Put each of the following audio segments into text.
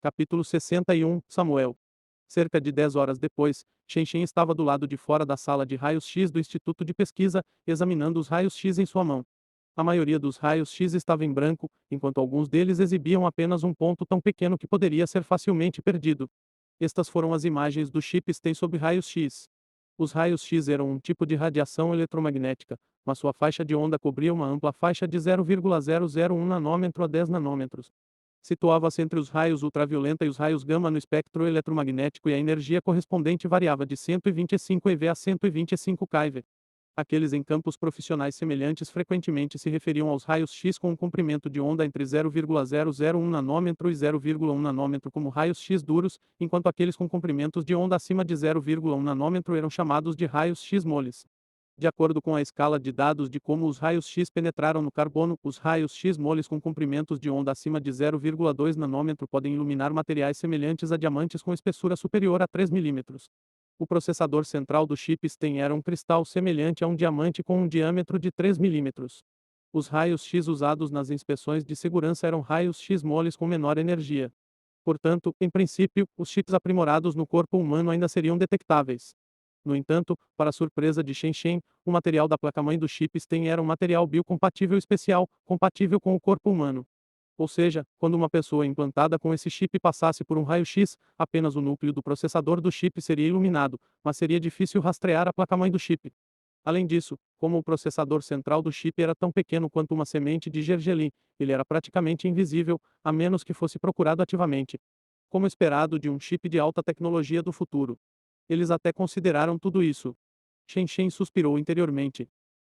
Capítulo 61, Samuel. Cerca de 10 horas depois, Shen estava do lado de fora da sala de raios-x do Instituto de Pesquisa, examinando os raios-x em sua mão. A maioria dos raios-x estava em branco, enquanto alguns deles exibiam apenas um ponto tão pequeno que poderia ser facilmente perdido. Estas foram as imagens do chip STEM sob raios-x. Os raios-x eram um tipo de radiação eletromagnética, mas sua faixa de onda cobria uma ampla faixa de 0,001 nanômetro a 10 nanômetros. Situava-se entre os raios ultravioleta e os raios gama no espectro eletromagnético e a energia correspondente variava de 125 eV a 125 keV. Aqueles em campos profissionais semelhantes frequentemente se referiam aos raios X com um comprimento de onda entre 0,001 nanômetro e 0,1 nanômetro como raios X duros, enquanto aqueles com comprimentos de onda acima de 0,1 nanômetro eram chamados de raios X moles. De acordo com a escala de dados de como os raios X penetraram no carbono, os raios X moles com comprimentos de onda acima de 0,2 nanômetro podem iluminar materiais semelhantes a diamantes com espessura superior a 3 milímetros. O processador central do chip STEM era um cristal semelhante a um diamante com um diâmetro de 3 milímetros. Os raios X usados nas inspeções de segurança eram raios X moles com menor energia. Portanto, em princípio, os chips aprimorados no corpo humano ainda seriam detectáveis. No entanto, para surpresa de Shen, o material da placa-mãe do chip STEM era um material biocompatível especial, compatível com o corpo humano. Ou seja, quando uma pessoa implantada com esse chip passasse por um raio-x, apenas o núcleo do processador do chip seria iluminado, mas seria difícil rastrear a placa-mãe do chip. Além disso, como o processador central do chip era tão pequeno quanto uma semente de gergelim, ele era praticamente invisível, a menos que fosse procurado ativamente. Como esperado de um chip de alta tecnologia do futuro. Eles até consideraram tudo isso. Shen suspirou interiormente.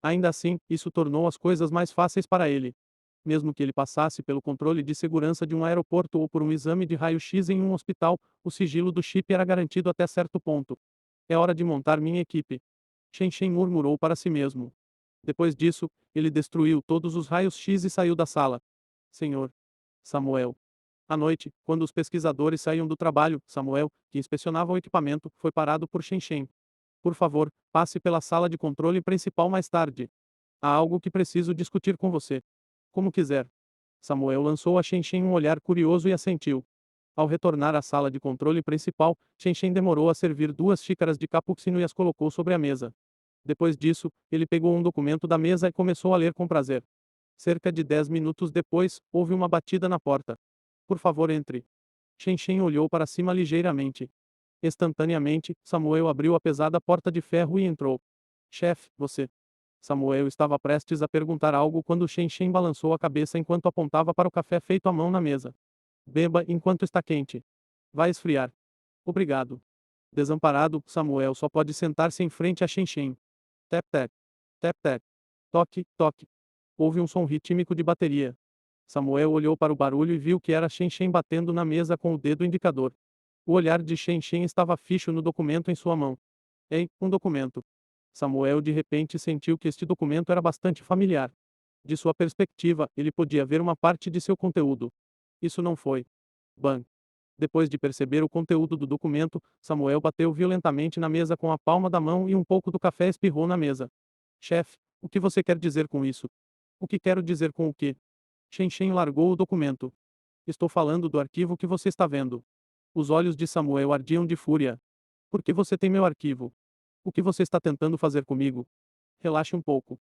Ainda assim, isso tornou as coisas mais fáceis para ele. Mesmo que ele passasse pelo controle de segurança de um aeroporto ou por um exame de raio-x em um hospital, o sigilo do chip era garantido até certo ponto. É hora de montar minha equipe. Shen murmurou para si mesmo. Depois disso, ele destruiu todos os raios-x e saiu da sala. Senhor Samuel. À noite, quando os pesquisadores saíam do trabalho, Samuel, que inspecionava o equipamento, foi parado por Shen. Por favor, passe pela sala de controle principal mais tarde. Há algo que preciso discutir com você. Como quiser. Samuel lançou a Shen um olhar curioso e assentiu. Ao retornar à sala de controle principal, Shen demorou a servir 2 xícaras de cappuccino e as colocou sobre a mesa. Depois disso, ele pegou um documento da mesa e começou a ler com prazer. Cerca de 10 minutos depois, houve uma batida na porta. Por favor, entre. Shen olhou para cima ligeiramente. Instantaneamente, Samuel abriu a pesada porta de ferro e entrou. Chefe, você. Samuel estava prestes a perguntar algo quando Shen balançou a cabeça enquanto apontava para o café feito à mão na mesa. Beba enquanto está quente. Vai esfriar. Obrigado. Desamparado, Samuel só pode sentar-se em frente a Shen. Tap tap. Tap tap. Toque, toque. Houve um som rítmico de bateria. Samuel olhou para o barulho e viu que era Shen batendo na mesa com o dedo indicador. O olhar de Shen estava fixo no documento em sua mão. Ei, um documento. Samuel de repente sentiu que este documento era bastante familiar. De sua perspectiva, ele podia ver uma parte de seu conteúdo. Isso não foi. Bang. Depois de perceber o conteúdo do documento, Samuel bateu violentamente na mesa com a palma da mão e um pouco do café espirrou na mesa. Chefe, o que você quer dizer com isso? O que quero dizer com o quê? Shen largou o documento. Estou falando do arquivo que você está vendo. Os olhos de Samuel ardiam de fúria. Por que você tem meu arquivo? O que você está tentando fazer comigo? Relaxe um pouco.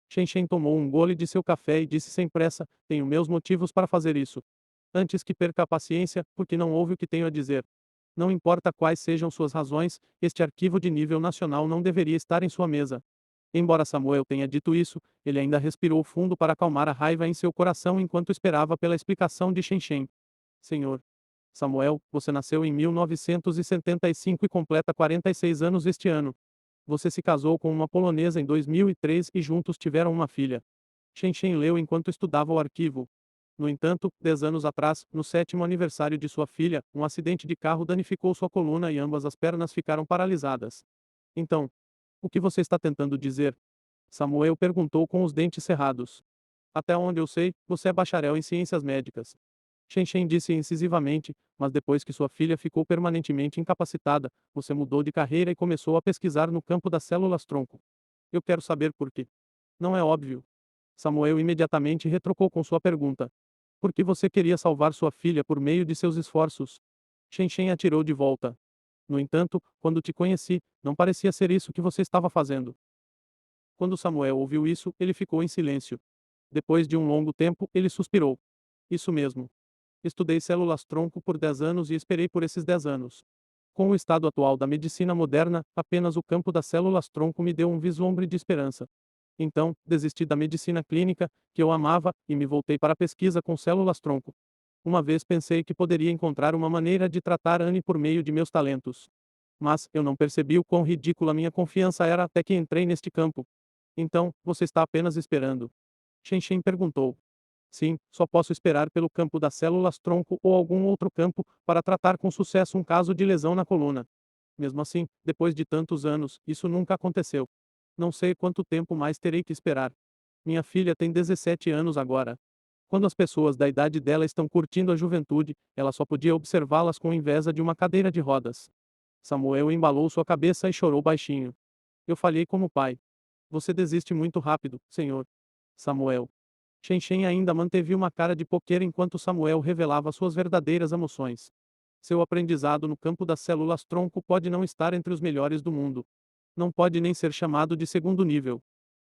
Shen tomou um gole de seu café e disse sem pressa: tenho meus motivos para fazer isso. Antes que perca a paciência, porque não ouve o que tenho a dizer. Não importa quais sejam suas razões, este arquivo de nível nacional não deveria estar em sua mesa. Embora Samuel tenha dito isso, ele ainda respirou fundo para acalmar a raiva em seu coração enquanto esperava pela explicação de Shen. Senhor Samuel, você nasceu em 1975 e completa 46 anos este ano. Você se casou com uma polonesa em 2003 e juntos tiveram uma filha. Shen leu enquanto estudava o arquivo. No entanto, 10 anos atrás, no 7º aniversário de sua filha, um acidente de carro danificou sua coluna e ambas as pernas ficaram paralisadas. Então, o que você está tentando dizer? Samuel perguntou com os dentes cerrados. Até onde eu sei, você é bacharel em ciências médicas. Shen disse incisivamente, mas depois que sua filha ficou permanentemente incapacitada, você mudou de carreira e começou a pesquisar no campo das células-tronco. Eu quero saber por quê. Não é óbvio. Samuel imediatamente retrocou com sua pergunta. Porque você queria salvar sua filha por meio de seus esforços. Shen Shen atirou de volta. No entanto, quando te conheci, não parecia ser isso que você estava fazendo. Quando Samuel ouviu isso, ele ficou em silêncio. Depois de um longo tempo, ele suspirou. Isso mesmo. Estudei células-tronco por 10 anos e esperei por esses 10 anos. Com o estado atual da medicina moderna, apenas o campo das células-tronco me deu um vislumbre de esperança. Então, desisti da medicina clínica, que eu amava, e me voltei para a pesquisa com células-tronco. Uma vez pensei que poderia encontrar uma maneira de tratar Anne por meio de meus talentos. Mas, eu não percebi o quão ridícula minha confiança era até que entrei neste campo. Então, você está apenas esperando? Shen Shen perguntou. Sim, só posso esperar pelo campo das células-tronco ou algum outro campo, para tratar com sucesso um caso de lesão na coluna. Mesmo assim, depois de tantos anos, isso nunca aconteceu. Não sei quanto tempo mais terei que esperar. Minha filha tem 17 anos agora. Quando as pessoas da idade dela estão curtindo a juventude, ela só podia observá-las com inveja de uma cadeira de rodas. Samuel embalou sua cabeça e chorou baixinho. Eu falhei como pai. Você desiste muito rápido, senhor. Samuel. Shen Shen ainda manteve uma cara de poker enquanto Samuel revelava suas verdadeiras emoções. Seu aprendizado no campo das células-tronco pode não estar entre os melhores do mundo. Não pode nem ser chamado de segundo nível.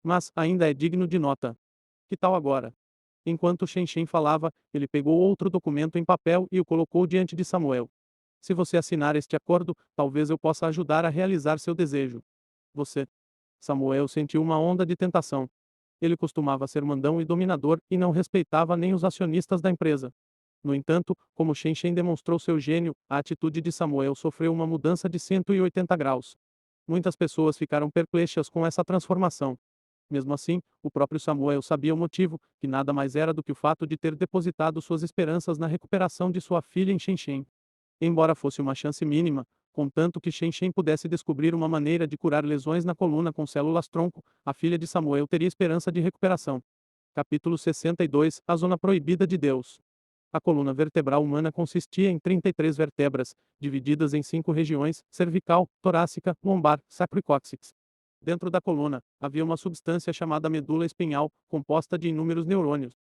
Mas, ainda é digno de nota. Que tal agora? Enquanto Shen Shen falava, ele pegou outro documento em papel e o colocou diante de Samuel. Se você assinar este acordo, talvez eu possa ajudar a realizar seu desejo. Você. Samuel sentiu uma onda de tentação. Ele costumava ser mandão e dominador, e não respeitava nem os acionistas da empresa. No entanto, como Shen Shen demonstrou seu gênio, a atitude de Samuel sofreu uma mudança de 180 graus. Muitas pessoas ficaram perplexas com essa transformação. Mesmo assim, o próprio Samuel sabia o motivo, que nada mais era do que o fato de ter depositado suas esperanças na recuperação de sua filha em Shen Shen. Embora fosse uma chance mínima, contanto que Shen Shen pudesse descobrir uma maneira de curar lesões na coluna com células-tronco, a filha de Samuel teria esperança de recuperação. Capítulo 62 A Zona Proibida de Deus. A coluna vertebral humana consistia em 33 vértebras, divididas em 5 regiões: cervical, torácica, lombar, sacro e cóccix. Dentro da coluna, havia uma substância chamada medula espinhal, composta de inúmeros neurônios.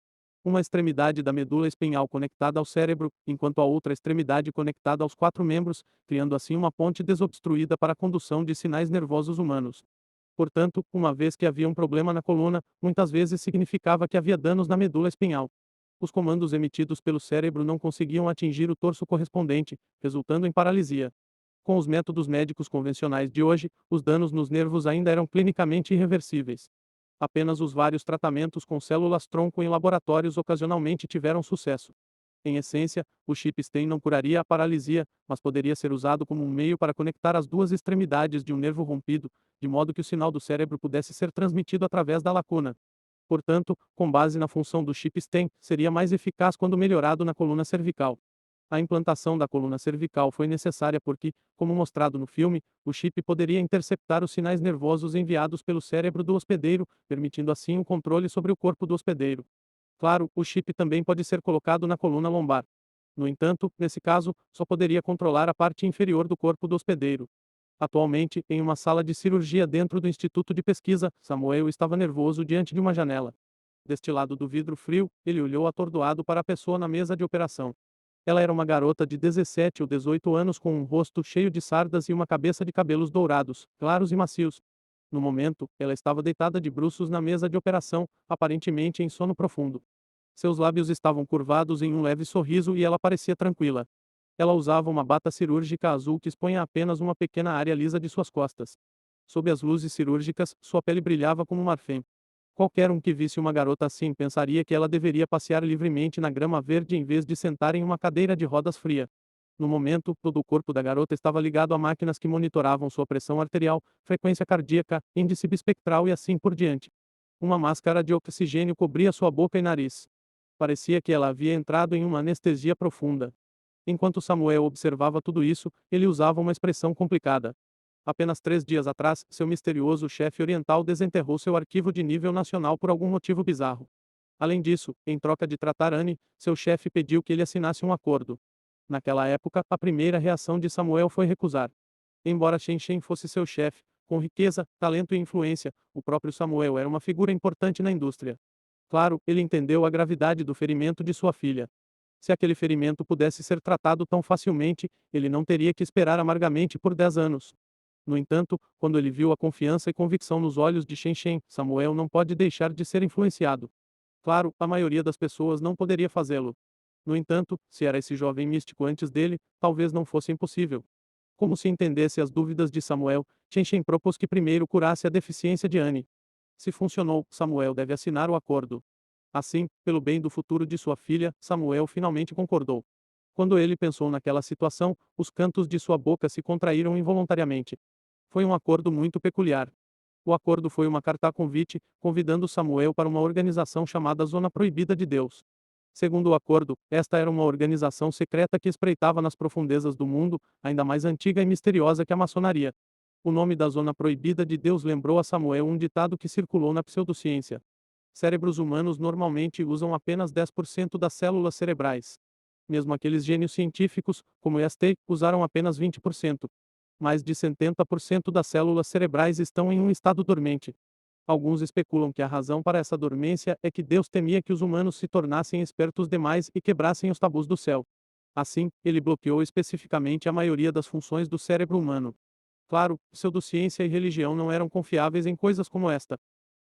Uma extremidade da medula espinhal conectada ao cérebro, enquanto a outra extremidade conectada aos 4 membros, criando assim uma ponte desobstruída para a condução de sinais nervosos humanos. Portanto, uma vez que havia um problema na coluna, muitas vezes significava que havia danos na medula espinhal. Os comandos emitidos pelo cérebro não conseguiam atingir o torso correspondente, resultando em paralisia. Com os métodos médicos convencionais de hoje, os danos nos nervos ainda eram clinicamente irreversíveis. Apenas os vários tratamentos com células-tronco em laboratórios ocasionalmente tiveram sucesso. Em essência, o chip STEM não curaria a paralisia, mas poderia ser usado como um meio para conectar as duas extremidades de um nervo rompido, de modo que o sinal do cérebro pudesse ser transmitido através da lacuna. Portanto, com base na função do chip STEM, seria mais eficaz quando melhorado na coluna cervical. A implantação da coluna cervical foi necessária porque, como mostrado no filme, o chip poderia interceptar os sinais nervosos enviados pelo cérebro do hospedeiro, permitindo assim o controle sobre o corpo do hospedeiro. Claro, o chip também pode ser colocado na coluna lombar. No entanto, nesse caso, só poderia controlar a parte inferior do corpo do hospedeiro. Atualmente, em uma sala de cirurgia dentro do Instituto de Pesquisa, Samuel estava nervoso diante de uma janela. Deste lado do vidro frio, ele olhou atordoado para a pessoa na mesa de operação. Ela era uma garota de 17 ou 18 anos com um rosto cheio de sardas e uma cabeça de cabelos dourados, claros e macios. No momento, ela estava deitada de bruços na mesa de operação, aparentemente em sono profundo. Seus lábios estavam curvados em um leve sorriso e ela parecia tranquila. Ela usava uma bata cirúrgica azul que expunha apenas uma pequena área lisa de suas costas. Sob as luzes cirúrgicas, sua pele brilhava como marfim. Qualquer um que visse uma garota assim pensaria que ela deveria passear livremente na grama verde em vez de sentar em uma cadeira de rodas fria. No momento, todo o corpo da garota estava ligado a máquinas que monitoravam sua pressão arterial, frequência cardíaca, índice bispectral e assim por diante. Uma máscara de oxigênio cobria sua boca e nariz. Parecia que ela havia entrado em uma anestesia profunda. Enquanto Samuel observava tudo isso, ele usava uma expressão complicada. Apenas 3 dias atrás, seu misterioso chefe oriental desenterrou seu arquivo de nível nacional por algum motivo bizarro. Além disso, em troca de tratar Anne, seu chefe pediu que ele assinasse um acordo. Naquela época, a primeira reação de Samuel foi recusar. Embora Shen Shen fosse seu chefe, com riqueza, talento e influência, o próprio Samuel era uma figura importante na indústria. Claro, ele entendeu a gravidade do ferimento de sua filha. Se aquele ferimento pudesse ser tratado tão facilmente, ele não teria que esperar amargamente por 10 anos. No entanto, quando ele viu a confiança e convicção nos olhos de Shen, Samuel não pode deixar de ser influenciado. Claro, a maioria das pessoas não poderia fazê-lo. No entanto, se era esse jovem místico antes dele, talvez não fosse impossível. Como se entendesse as dúvidas de Samuel, Shen propôs que primeiro curasse a deficiência de Anne. Se funcionou, Samuel deve assinar o acordo. Assim, pelo bem do futuro de sua filha, Samuel finalmente concordou. Quando ele pensou naquela situação, os cantos de sua boca se contraíram involuntariamente. Foi um acordo muito peculiar. O acordo foi uma carta-convite, convidando Samuel para uma organização chamada Zona Proibida de Deus. Segundo o acordo, esta era uma organização secreta que espreitava nas profundezas do mundo, ainda mais antiga e misteriosa que a maçonaria. O nome da Zona Proibida de Deus lembrou a Samuel um ditado que circulou na pseudociência. Cérebros humanos normalmente usam apenas 10% das células cerebrais. Mesmo aqueles gênios científicos, como este, usaram apenas 20%. Mais de 70% das células cerebrais estão em um estado dormente. Alguns especulam que a razão para essa dormência é que Deus temia que os humanos se tornassem espertos demais e quebrassem os tabus do céu. Assim, ele bloqueou especificamente a maioria das funções do cérebro humano. Claro, pseudociência e religião não eram confiáveis em coisas como esta.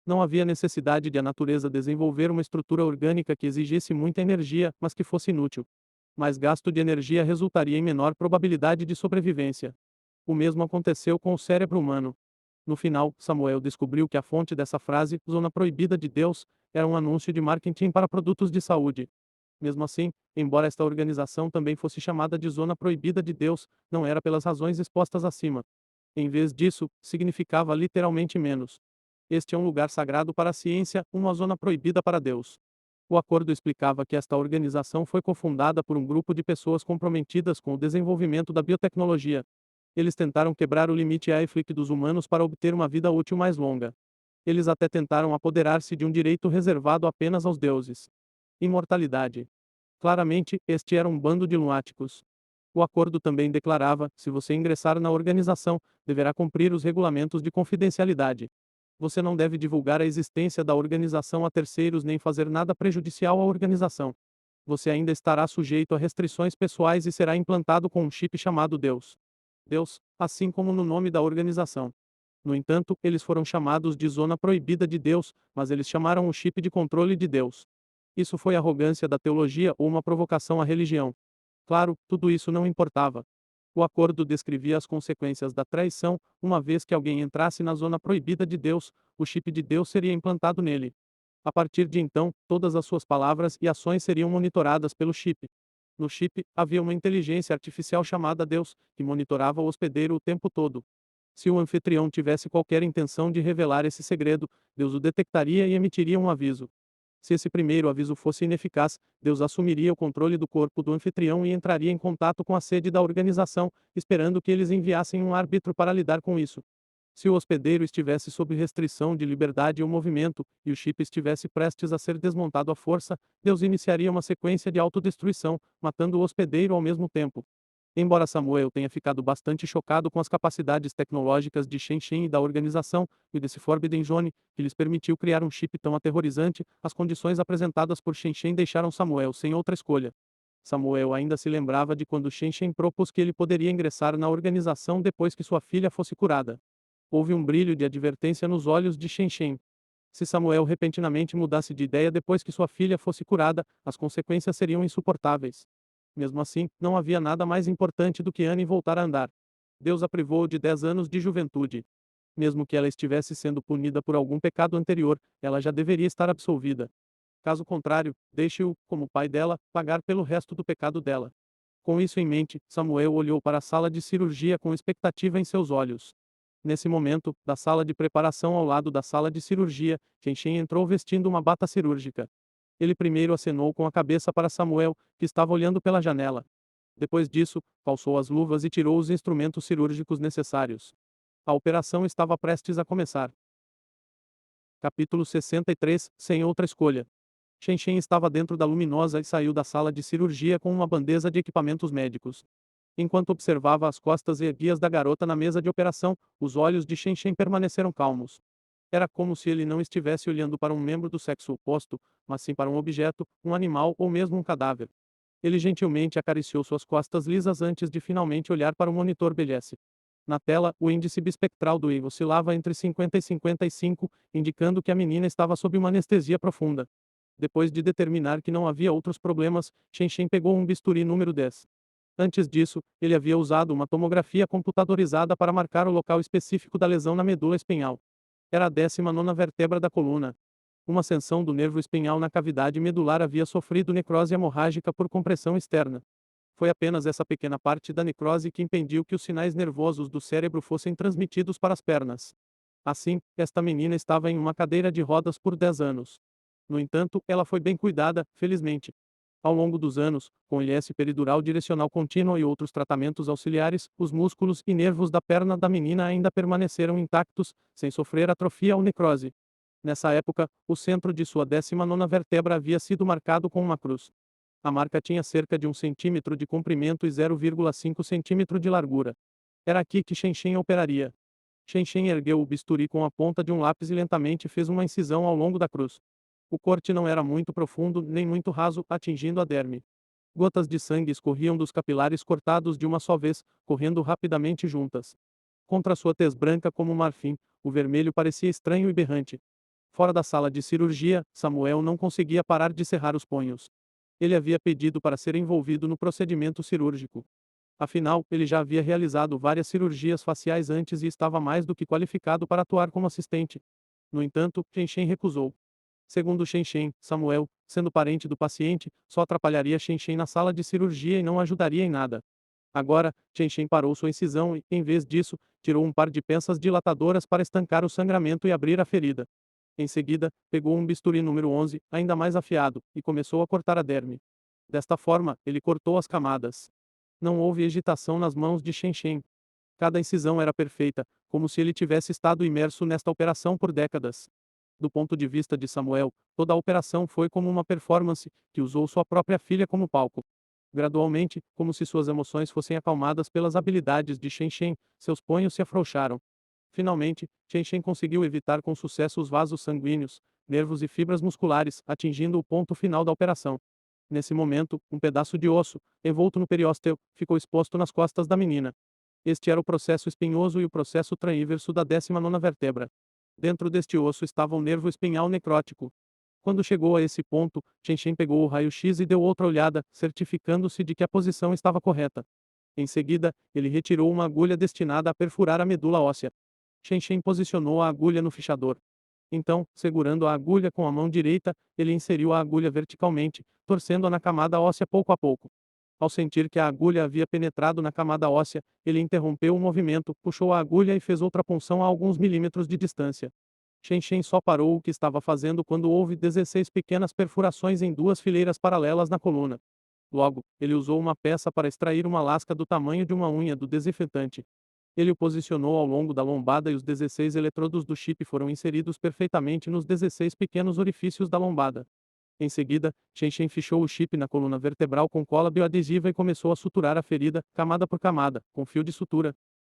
Não havia necessidade de a natureza desenvolver uma estrutura orgânica que exigisse muita energia, mas que fosse inútil. Mais gasto de energia resultaria em menor probabilidade de sobrevivência. O mesmo aconteceu com o cérebro humano. No final, Samuel descobriu que a fonte dessa frase, Zona Proibida de Deus, era um anúncio de marketing para produtos de saúde. Mesmo assim, embora esta organização também fosse chamada de Zona Proibida de Deus, não era pelas razões expostas acima. Em vez disso, significava literalmente menos. Este é um lugar sagrado para a ciência, uma zona proibida para Deus. O acordo explicava que esta organização foi cofundada por um grupo de pessoas comprometidas com o desenvolvimento da biotecnologia. Eles tentaram quebrar o limite AIFLIC dos humanos para obter uma vida útil mais longa. Eles até tentaram apoderar-se de um direito reservado apenas aos deuses. Imortalidade. Claramente, este era um bando de lunáticos. O acordo também declarava: se você ingressar na organização, deverá cumprir os regulamentos de confidencialidade. Você não deve divulgar a existência da organização a terceiros nem fazer nada prejudicial à organização. Você ainda estará sujeito a restrições pessoais e será implantado com um chip chamado Deus. Deus, assim como no nome da organização. No entanto, eles foram chamados de Zona Proibida de Deus, mas eles chamaram o chip de controle de Deus. Isso foi arrogância da teologia ou uma provocação à religião? Claro, tudo isso não importava. O acordo descrevia as consequências da traição: uma vez que alguém entrasse na zona proibida de Deus, o chip de Deus seria implantado nele. A partir de então, todas as suas palavras e ações seriam monitoradas pelo chip. No chip, havia uma inteligência artificial chamada Deus, que monitorava o hospedeiro o tempo todo. Se o anfitrião tivesse qualquer intenção de revelar esse segredo, Deus o detectaria e emitiria um aviso. Se esse primeiro aviso fosse ineficaz, Deus assumiria o controle do corpo do anfitrião e entraria em contato com a sede da organização, esperando que eles enviassem um árbitro para lidar com isso. Se o hospedeiro estivesse sob restrição de liberdade ou movimento, e o chip estivesse prestes a ser desmontado à força, Deus iniciaria uma sequência de autodestruição, matando o hospedeiro ao mesmo tempo. Embora Samuel tenha ficado bastante chocado com as capacidades tecnológicas de Shen e da organização, e desse Forbidden Zone, que lhes permitiu criar um chip tão aterrorizante, as condições apresentadas por Shen deixaram Samuel sem outra escolha. Samuel ainda se lembrava de quando Shen propôs que ele poderia ingressar na organização depois que sua filha fosse curada. Houve um brilho de advertência nos olhos de Shen. Se Samuel repentinamente mudasse de ideia depois que sua filha fosse curada, as consequências seriam insuportáveis. Mesmo assim, não havia nada mais importante do que Anne voltar a andar. Deus a privou de 10 anos de juventude. Mesmo que ela estivesse sendo punida por algum pecado anterior, ela já deveria estar absolvida. Caso contrário, deixe-o, como pai dela, pagar pelo resto do pecado dela. Com isso em mente, Samuel olhou para a sala de cirurgia com expectativa em seus olhos. Nesse momento, da sala de preparação ao lado da sala de cirurgia, Shen entrou vestindo uma bata cirúrgica. Ele primeiro acenou com a cabeça para Samuel, que estava olhando pela janela. Depois disso, calçou as luvas e tirou os instrumentos cirúrgicos necessários. A operação estava prestes a começar. Capítulo 63, sem outra escolha. Shen estava dentro da luminosa e saiu da sala de cirurgia com uma bandeja de equipamentos médicos. Enquanto observava as costas erguidas da garota na mesa de operação, os olhos de Shen permaneceram calmos. Era como se ele não estivesse olhando para um membro do sexo oposto, mas sim para um objeto, um animal ou mesmo um cadáver. Ele gentilmente acariciou suas costas lisas antes de finalmente olhar para o monitor bellesse. Na tela, o índice bispectral do I oscilava entre 50 e 55, indicando que a menina estava sob uma anestesia profunda. Depois de determinar que não havia outros problemas, Shen pegou um bisturi número 10. Antes disso, ele havia usado uma tomografia computadorizada para marcar o local específico da lesão na medula espinhal. Era a 19ª vértebra da coluna. Uma ascensão do nervo espinhal na cavidade medular havia sofrido necrose hemorrágica por compressão externa. Foi apenas essa pequena parte da necrose que impediu que os sinais nervosos do cérebro fossem transmitidos para as pernas. Assim, esta menina estava em uma cadeira de rodas por 10 anos. No entanto, ela foi bem cuidada, felizmente. Ao longo dos anos, com IS peridural direcional contínua e outros tratamentos auxiliares, os músculos e nervos da perna da menina ainda permaneceram intactos, sem sofrer atrofia ou necrose. Nessa época, o centro de sua 19ª vértebra havia sido marcado com uma cruz. A marca tinha cerca de 1 centímetro de comprimento e 0,5 centímetro de largura. Era aqui que Shen operaria. Shen ergueu o bisturi com a ponta de um lápis e lentamente fez uma incisão ao longo da cruz. O corte não era muito profundo nem muito raso, atingindo a derme. Gotas de sangue escorriam dos capilares cortados de uma só vez, correndo rapidamente juntas. Contra sua tez branca como marfim, o vermelho parecia estranho e berrante. Fora da sala de cirurgia, Samuel não conseguia parar de cerrar os punhos. Ele havia pedido para ser envolvido no procedimento cirúrgico. Afinal, ele já havia realizado várias cirurgias faciais antes e estava mais do que qualificado para atuar como assistente. No entanto, Shen recusou. Segundo Shen, Samuel, sendo parente do paciente, só atrapalharia Shen na sala de cirurgia e não ajudaria em nada. Agora, Shen parou sua incisão e, em vez disso, tirou um par de pensas dilatadoras para estancar o sangramento e abrir a ferida. Em seguida, pegou um bisturi número 11, ainda mais afiado, e começou a cortar a derme. Desta forma, ele cortou as camadas. Não houve hesitação nas mãos de Shen. Cada incisão era perfeita, como se ele tivesse estado imerso nesta operação por décadas. Do ponto de vista de Samuel, toda a operação foi como uma performance, que usou sua própria filha como palco. Gradualmente, como se suas emoções fossem acalmadas pelas habilidades de Shen, seus punhos se afrouxaram. Finalmente, Shen conseguiu evitar com sucesso os vasos sanguíneos, nervos e fibras musculares, atingindo o ponto final da operação. Nesse momento, um pedaço de osso, envolto no periósteo, ficou exposto nas costas da menina. Este era o processo espinhoso e o processo transverso da 19ª vértebra. Dentro deste osso estava o nervo espinhal necrótico. Quando chegou a esse ponto, Shen pegou o raio-x e deu outra olhada, certificando-se de que a posição estava correta. Em seguida, ele retirou uma agulha destinada a perfurar a medula óssea. Shen posicionou a agulha no fichador. Então, segurando a agulha com a mão direita, ele inseriu a agulha verticalmente, torcendo-a na camada óssea pouco a pouco. Ao sentir que a agulha havia penetrado na camada óssea, ele interrompeu o movimento, puxou a agulha e fez outra punção a alguns milímetros de distância. Shen só parou o que estava fazendo quando houve 16 pequenas perfurações em duas fileiras paralelas na coluna. Logo, ele usou uma peça para extrair uma lasca do tamanho de uma unha do desinfetante. Ele o posicionou ao longo da lombada e os 16 eletrodos do chip foram inseridos perfeitamente nos 16 pequenos orifícios da lombada. Em seguida, Shen fichou o chip na coluna vertebral com cola bioadesiva e começou a suturar a ferida, camada por camada, com fio de sutura.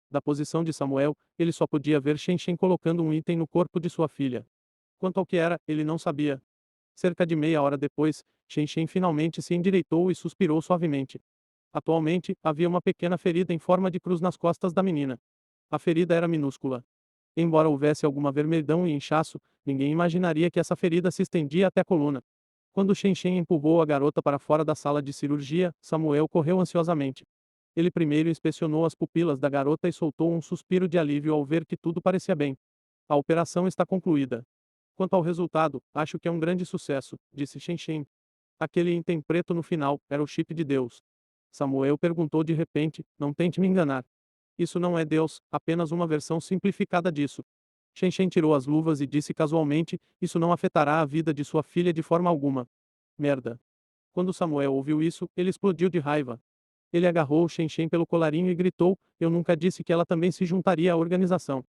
Da posição de Samuel, ele só podia ver Shen colocando um item no corpo de sua filha. Quanto ao que era, ele não sabia. Cerca de meia hora depois, Shen finalmente se endireitou e suspirou suavemente. Atualmente, havia uma pequena ferida em forma de cruz nas costas da menina. A ferida era minúscula. Embora houvesse alguma vermelhidão e inchaço, ninguém imaginaria que essa ferida se estendia até a coluna. Quando Shen empurrou a garota para fora da sala de cirurgia, Samuel correu ansiosamente. Ele primeiro inspecionou as pupilas da garota e soltou um suspiro de alívio ao ver que tudo parecia bem. A operação está concluída. Quanto ao resultado, acho que é um grande sucesso, disse Shen. Aquele item preto no final, era o chip de Deus. Samuel perguntou de repente, não tente me enganar. Isso não é Deus, apenas uma versão simplificada disso. Shen tirou as luvas e disse casualmente, isso não afetará a vida de sua filha de forma alguma. Merda. Quando Samuel ouviu isso, ele explodiu de raiva. Ele agarrou Shen pelo colarinho e gritou, eu nunca disse que ela também se juntaria à organização.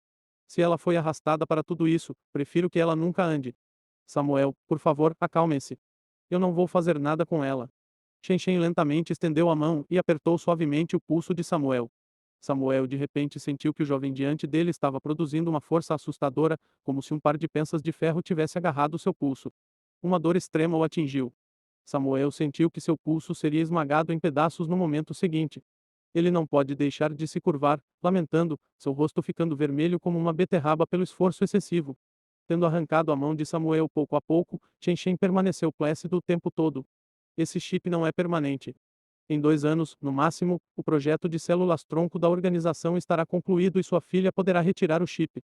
Se ela foi arrastada para tudo isso, prefiro que ela nunca ande. Samuel, por favor, acalme-se. Eu não vou fazer nada com ela. Shen lentamente estendeu a mão e apertou suavemente o pulso de Samuel. Samuel de repente sentiu que o jovem diante dele estava produzindo uma força assustadora, como se um par de pensas de ferro tivesse agarrado seu pulso. Uma dor extrema o atingiu. Samuel sentiu que seu pulso seria esmagado em pedaços no momento seguinte. Ele não pode deixar de se curvar, lamentando, seu rosto ficando vermelho como uma beterraba pelo esforço excessivo. Tendo arrancado a mão de Samuel pouco a pouco, Chen permaneceu plácido o tempo todo. Esse chip não é permanente. Em 2 anos, no máximo, o projeto de células-tronco da organização estará concluído e sua filha poderá retirar o chip.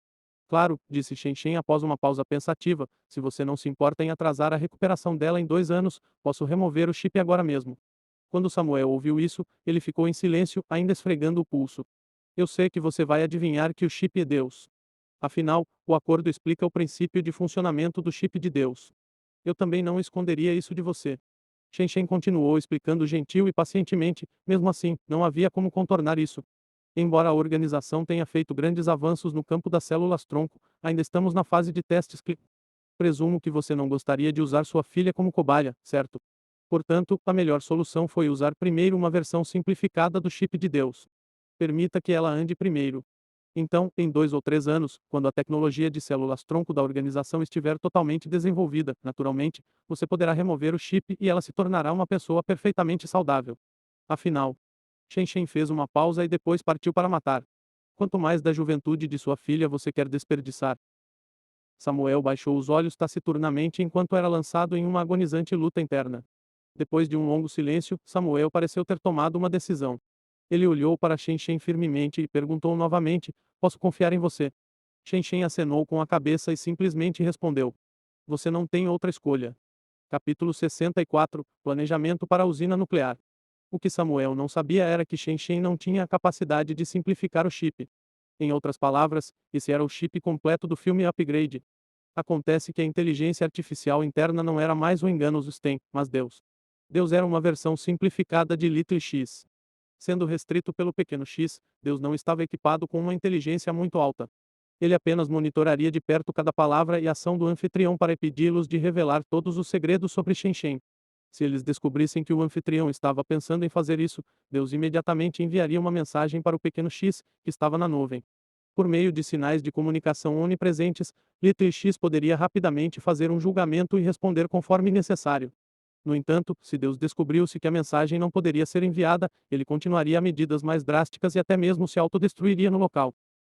Claro, disse Chen após uma pausa pensativa, se você não se importa em atrasar a recuperação dela em 2 anos, posso remover o chip agora mesmo. Quando Samuel ouviu isso, ele ficou em silêncio, ainda esfregando o pulso. Eu sei que você vai adivinhar que o chip é Deus. Afinal, o acordo explica o princípio de funcionamento do chip de Deus. Eu também não esconderia isso de você. Chen continuou explicando gentil e pacientemente, mesmo assim, não havia como contornar isso. Embora a organização tenha feito grandes avanços no campo das células-tronco, ainda estamos na fase de testes que. Presumo que você não gostaria de usar sua filha como cobaia, certo? Portanto, a melhor solução foi usar primeiro uma versão simplificada do chip de Deus. Permita que ela ande primeiro. Então, em 2 ou 3 anos, quando a tecnologia de células-tronco da organização estiver totalmente desenvolvida, naturalmente, você poderá remover o chip e ela se tornará uma pessoa perfeitamente saudável. Afinal, Chen fez uma pausa e depois partiu para matar. Quanto mais da juventude de sua filha você quer desperdiçar? Samuel baixou os olhos taciturnamente enquanto era lançado em uma agonizante luta interna. Depois de um longo silêncio, Samuel pareceu ter tomado uma decisão. Ele olhou para Chen firmemente e perguntou novamente: Posso confiar em você? Chen acenou com a cabeça e simplesmente respondeu: Você não tem outra escolha. Capítulo 64 Planejamento para a usina nuclear. O que Samuel não sabia era que Chen não tinha a capacidade de simplificar o chip. Em outras palavras, esse era o chip completo do filme Upgrade. Acontece que a inteligência artificial interna não era mais o engano os tem, mas Deus. Deus era uma versão simplificada de Little X. Sendo restrito pelo pequeno X, Deus não estava equipado com uma inteligência muito alta. Ele apenas monitoraria de perto cada palavra e ação do anfitrião para impedi-los de revelar todos os segredos sobre Chen. Se eles descobrissem que o anfitrião estava pensando em fazer isso, Deus imediatamente enviaria uma mensagem para o pequeno X, que estava na nuvem. Por meio de sinais de comunicação onipresentes, Little X poderia rapidamente fazer um julgamento e responder conforme necessário. No entanto, se Deus descobriu-se que a mensagem não poderia ser enviada, ele continuaria a medidas mais drásticas e até mesmo se autodestruiria no local.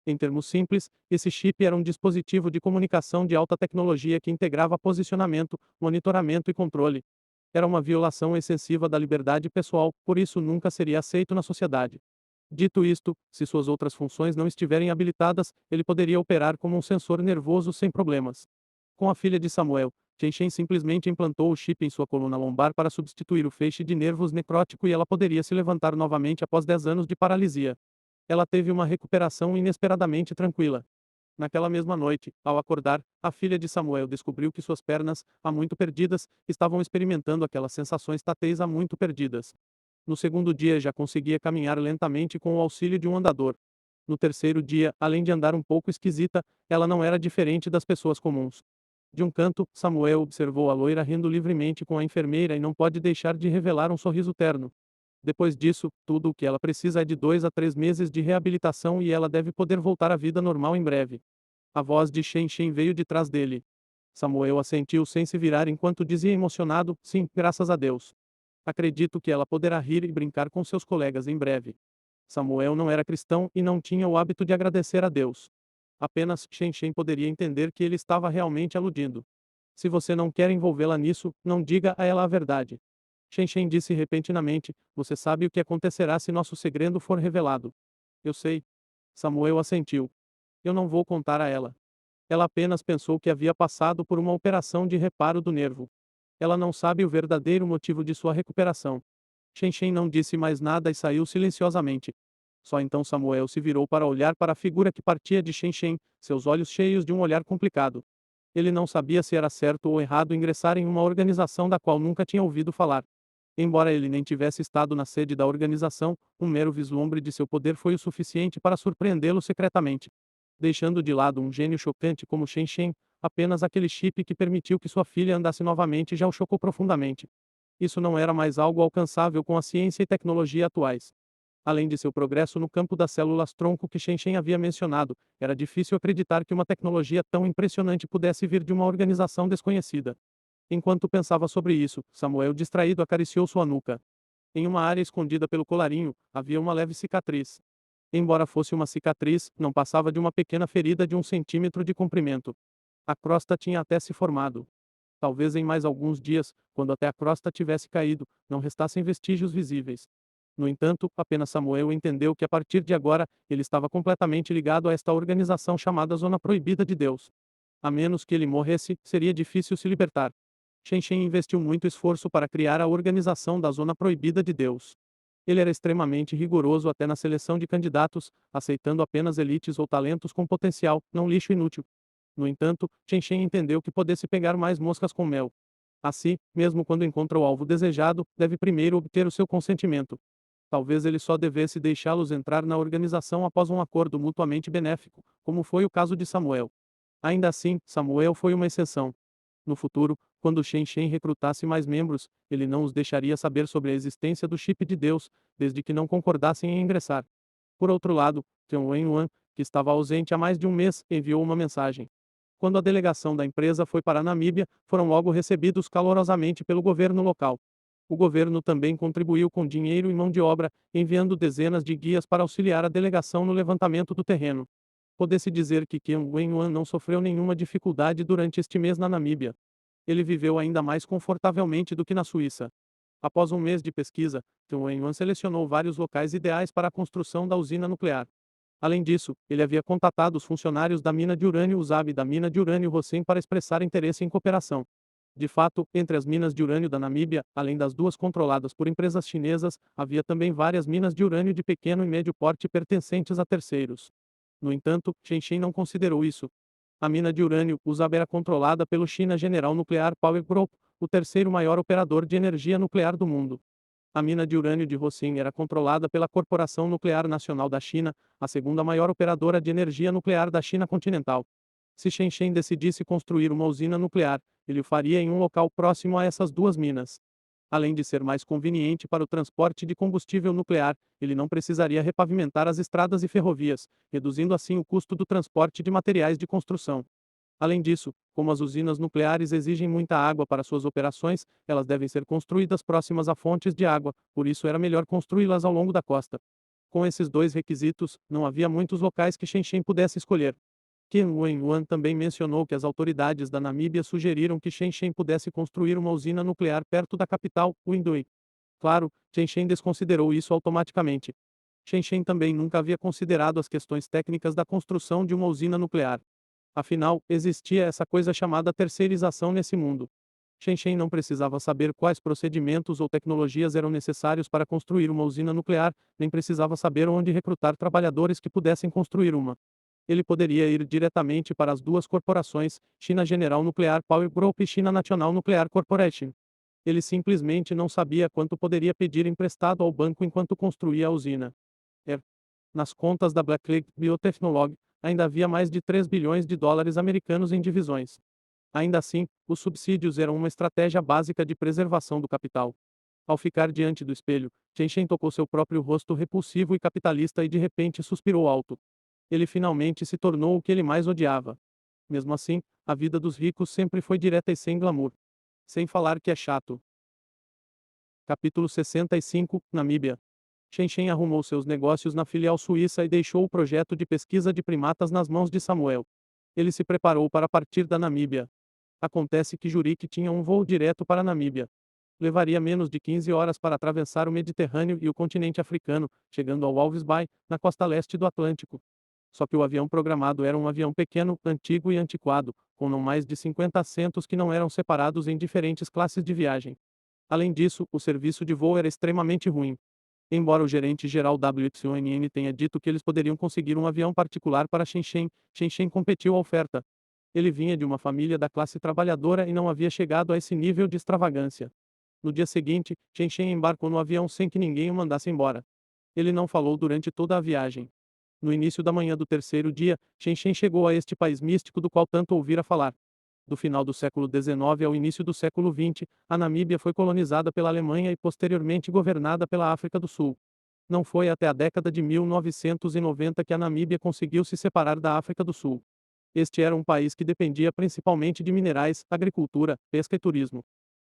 Em termos simples, esse chip era um dispositivo de comunicação de alta tecnologia que integrava posicionamento, monitoramento e controle. Era uma violação excessiva da liberdade pessoal, por isso nunca seria aceito na sociedade. Dito isto, se suas outras funções não estiverem habilitadas, ele poderia operar como um sensor nervoso sem problemas. Com a filha de Samuel, Chen simplesmente implantou o chip em sua coluna lombar para substituir o feixe de nervos necrótico e ela poderia se levantar novamente após 10 anos de paralisia. Ela teve uma recuperação inesperadamente tranquila. Naquela mesma noite, ao acordar, a filha de Samuel descobriu que suas pernas, há muito perdidas, estavam experimentando aquelas sensações táteis há muito perdidas. No segundo dia já conseguia caminhar lentamente com o auxílio de um andador. No terceiro dia, além de andar um pouco esquisita, ela não era diferente das pessoas comuns. De um canto, Samuel observou a loira rindo livremente com a enfermeira e não pode deixar de revelar um sorriso terno. Depois disso, tudo o que ela precisa é de 2 a 3 meses de reabilitação e ela deve poder voltar à vida normal em breve. A voz de Chen veio de trás dele. Samuel assentiu sem se virar enquanto dizia emocionado: Sim, graças a Deus. Acredito que ela poderá rir e brincar com seus colegas em breve. Samuel não era cristão e não tinha o hábito de agradecer a Deus. Apenas Chen poderia entender que ele estava realmente aludindo. Se você não quer envolvê-la nisso, não diga a ela a verdade. Chen disse repentinamente: Você sabe o que acontecerá se nosso segredo for revelado. Eu sei. Samuel assentiu. Eu não vou contar a ela. Ela apenas pensou que havia passado por uma operação de reparo do nervo. Ela não sabe o verdadeiro motivo de sua recuperação. Chen não disse mais nada e saiu silenciosamente. Só então Samuel se virou para olhar para a figura que partia de Chen, seus olhos cheios de um olhar complicado. Ele não sabia se era certo ou errado ingressar em uma organização da qual nunca tinha ouvido falar. Embora ele nem tivesse estado na sede da organização, um mero vislumbre de seu poder foi o suficiente para surpreendê-lo secretamente. Deixando de lado um gênio chocante como Chen, apenas aquele chip que permitiu que sua filha andasse novamente já o chocou profundamente. Isso não era mais algo alcançável com a ciência e tecnologia atuais. Além de seu progresso no campo das células-tronco que Shen havia mencionado, era difícil acreditar que uma tecnologia tão impressionante pudesse vir de uma organização desconhecida. Enquanto pensava sobre isso, Samuel distraído acariciou sua nuca. Em uma área escondida pelo colarinho, havia uma leve cicatriz. Embora fosse uma cicatriz, não passava de uma pequena ferida de 1 centímetro de comprimento. A crosta tinha até se formado. Talvez em mais alguns dias, quando até a crosta tivesse caído, não restassem vestígios visíveis. No entanto, apenas Samuel entendeu que a partir de agora, ele estava completamente ligado a esta organização chamada Zona Proibida de Deus. A menos que ele morresse, seria difícil se libertar. Shen investiu muito esforço para criar a organização da Zona Proibida de Deus. Ele era extremamente rigoroso até na seleção de candidatos, aceitando apenas elites ou talentos com potencial, não lixo inútil. No entanto, Shen entendeu que pudesse pegar mais moscas com mel. Assim, mesmo quando encontra o alvo desejado, deve primeiro obter o seu consentimento. Talvez ele só devesse deixá-los entrar na organização após um acordo mutuamente benéfico, como foi o caso de Samuel. Ainda assim, Samuel foi uma exceção. No futuro, quando Shen recrutasse mais membros, ele não os deixaria saber sobre a existência do chip de Deus, desde que não concordassem em ingressar. Por outro lado, Tian Wenhuan, que estava ausente há mais de um mês, enviou uma mensagem. Quando a delegação da empresa foi para a Namíbia, foram logo recebidos calorosamente pelo governo local. O governo também contribuiu com dinheiro e mão de obra, enviando dezenas de guias para auxiliar a delegação no levantamento do terreno. Pode-se dizer que Qian Wenhuan não sofreu nenhuma dificuldade durante este mês na Namíbia. Ele viveu ainda mais confortavelmente do que na Suíça. Após um mês de pesquisa, Qian Wenhuan selecionou vários locais ideais para a construção da usina nuclear. Além disso, ele havia contatado os funcionários da mina de urânio USAB e da mina de urânio Rossem para expressar interesse em cooperação. De fato, entre as minas de urânio da Namíbia, além das duas controladas por empresas chinesas, havia também várias minas de urânio de pequeno e médio porte pertencentes a terceiros. No entanto, Shen não considerou isso. A mina de urânio USAB era controlada pelo China General Nuclear Power Group, o terceiro maior operador de energia nuclear do mundo. A mina de urânio de Rossem era controlada pela Corporação Nuclear Nacional da China, a segunda maior operadora de energia nuclear da China continental. Se Shen decidisse construir uma usina nuclear, ele o faria em um local próximo a essas duas minas. Além de ser mais conveniente para o transporte de combustível nuclear, ele não precisaria repavimentar as estradas e ferrovias, reduzindo assim o custo do transporte de materiais de construção. Além disso, como as usinas nucleares exigem muita água para suas operações, elas devem ser construídas próximas a fontes de água, por isso era melhor construí-las ao longo da costa. Com esses dois requisitos, não havia muitos locais que Shen pudesse escolher. Qian Wenhuan também mencionou que as autoridades da Namíbia sugeriram que Shen pudesse construir uma usina nuclear perto da capital, Windhoek. Claro, Shen desconsiderou isso automaticamente. Shen também nunca havia considerado as questões técnicas da construção de uma usina nuclear. Afinal, existia essa coisa chamada terceirização nesse mundo. Shen não precisava saber quais procedimentos ou tecnologias eram necessários para construir uma usina nuclear, nem precisava saber onde recrutar trabalhadores que pudessem construir uma. Ele poderia ir diretamente para as duas corporações, China General Nuclear Power Group e China National Nuclear Corporation. Ele simplesmente não sabia quanto poderia pedir emprestado ao banco enquanto construía a usina. Nas contas da Blackleg Biotechnology, ainda havia mais de 3 bilhões de dólares americanos em divisões. Ainda assim, os subsídios eram uma estratégia básica de preservação do capital. Ao ficar diante do espelho, Shen tocou seu próprio rosto repulsivo e capitalista e de repente suspirou alto. Ele finalmente se tornou o que ele mais odiava. Mesmo assim, a vida dos ricos sempre foi direta e sem glamour. Sem falar que é chato. Capítulo 65, Namíbia. Shen arrumou seus negócios na filial suíça e deixou o projeto de pesquisa de primatas nas mãos de Samuel. Ele se preparou para partir da Namíbia. Acontece que Zurique tinha um voo direto para a Namíbia. Levaria menos de 15 horas para atravessar o Mediterrâneo e o continente africano, chegando ao Walvis Bay, na costa leste do Atlântico. Só que o avião programado era um avião pequeno, antigo e antiquado, com não mais de 50 assentos que não eram separados em diferentes classes de viagem. Além disso, o serviço de voo era extremamente ruim. Embora o gerente-geral WYNN tenha dito que eles poderiam conseguir um avião particular para Shen competiu à oferta. Ele vinha de uma família da classe trabalhadora e não havia chegado a esse nível de extravagância. No dia seguinte, Shen embarcou no avião sem que ninguém o mandasse embora. Ele não falou durante toda a viagem. No início da manhã do terceiro dia, Shen chegou a este país místico do qual tanto ouvira falar. Do final do século XIX ao início do século XX, a Namíbia foi colonizada pela Alemanha e posteriormente governada pela África do Sul. Não foi até a década de 1990 que a Namíbia conseguiu se separar da África do Sul. Este era um país que dependia principalmente de minerais, agricultura, pesca e turismo.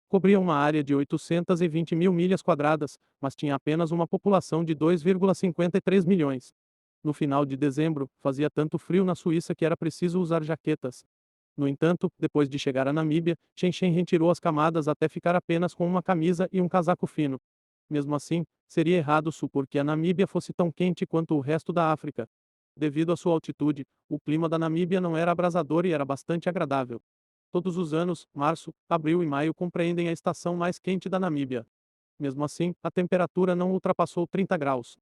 Cobria uma área de 820 mil milhas quadradas, mas tinha apenas uma população de 2,53 milhões. No final de dezembro, fazia tanto frio na Suíça que era preciso usar jaquetas. No entanto, depois de chegar à Namíbia, Chen retirou as camadas até ficar apenas com uma camisa e um casaco fino. Mesmo assim, seria errado supor que a Namíbia fosse tão quente quanto o resto da África. Devido à sua altitude, o clima da Namíbia não era abrasador e era bastante agradável. Todos os anos, março, abril e maio compreendem a estação mais quente da Namíbia. Mesmo assim, a temperatura não ultrapassou 30 graus.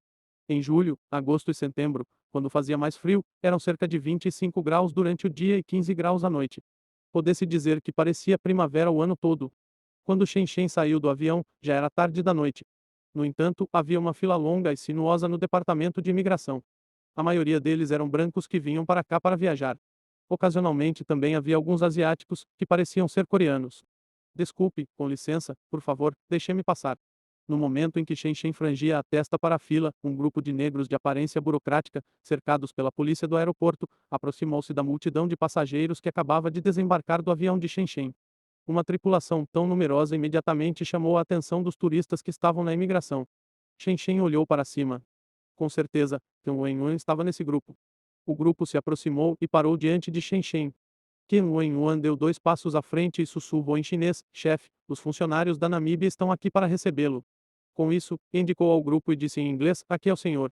Em julho, agosto e setembro, quando fazia mais frio, eram cerca de 25 graus durante o dia e 15 graus à noite. Pode-se dizer que parecia primavera o ano todo. Quando Chen saiu do avião, já era tarde da noite. No entanto, havia uma fila longa e sinuosa no departamento de imigração. A maioria deles eram brancos que vinham para cá para viajar. Ocasionalmente também havia alguns asiáticos, que pareciam ser coreanos. Desculpe, com licença, por favor, deixe-me passar. No momento em que Chen frangia a testa para a fila, um grupo de negros de aparência burocrática, cercados pela polícia do aeroporto, aproximou-se da multidão de passageiros que acabava de desembarcar do avião de Chen. Uma tripulação tão numerosa imediatamente chamou a atenção dos turistas que estavam na imigração. Chen olhou para cima. Com certeza, Ken Wenwan estava nesse grupo. O grupo se aproximou e parou diante de Chen. Ken Wenwan deu 2 passos à frente e sussurrou em chinês: chefe, os funcionários da Namíbia estão aqui para recebê-lo. Com isso, indicou ao grupo e disse em inglês: aqui é o senhor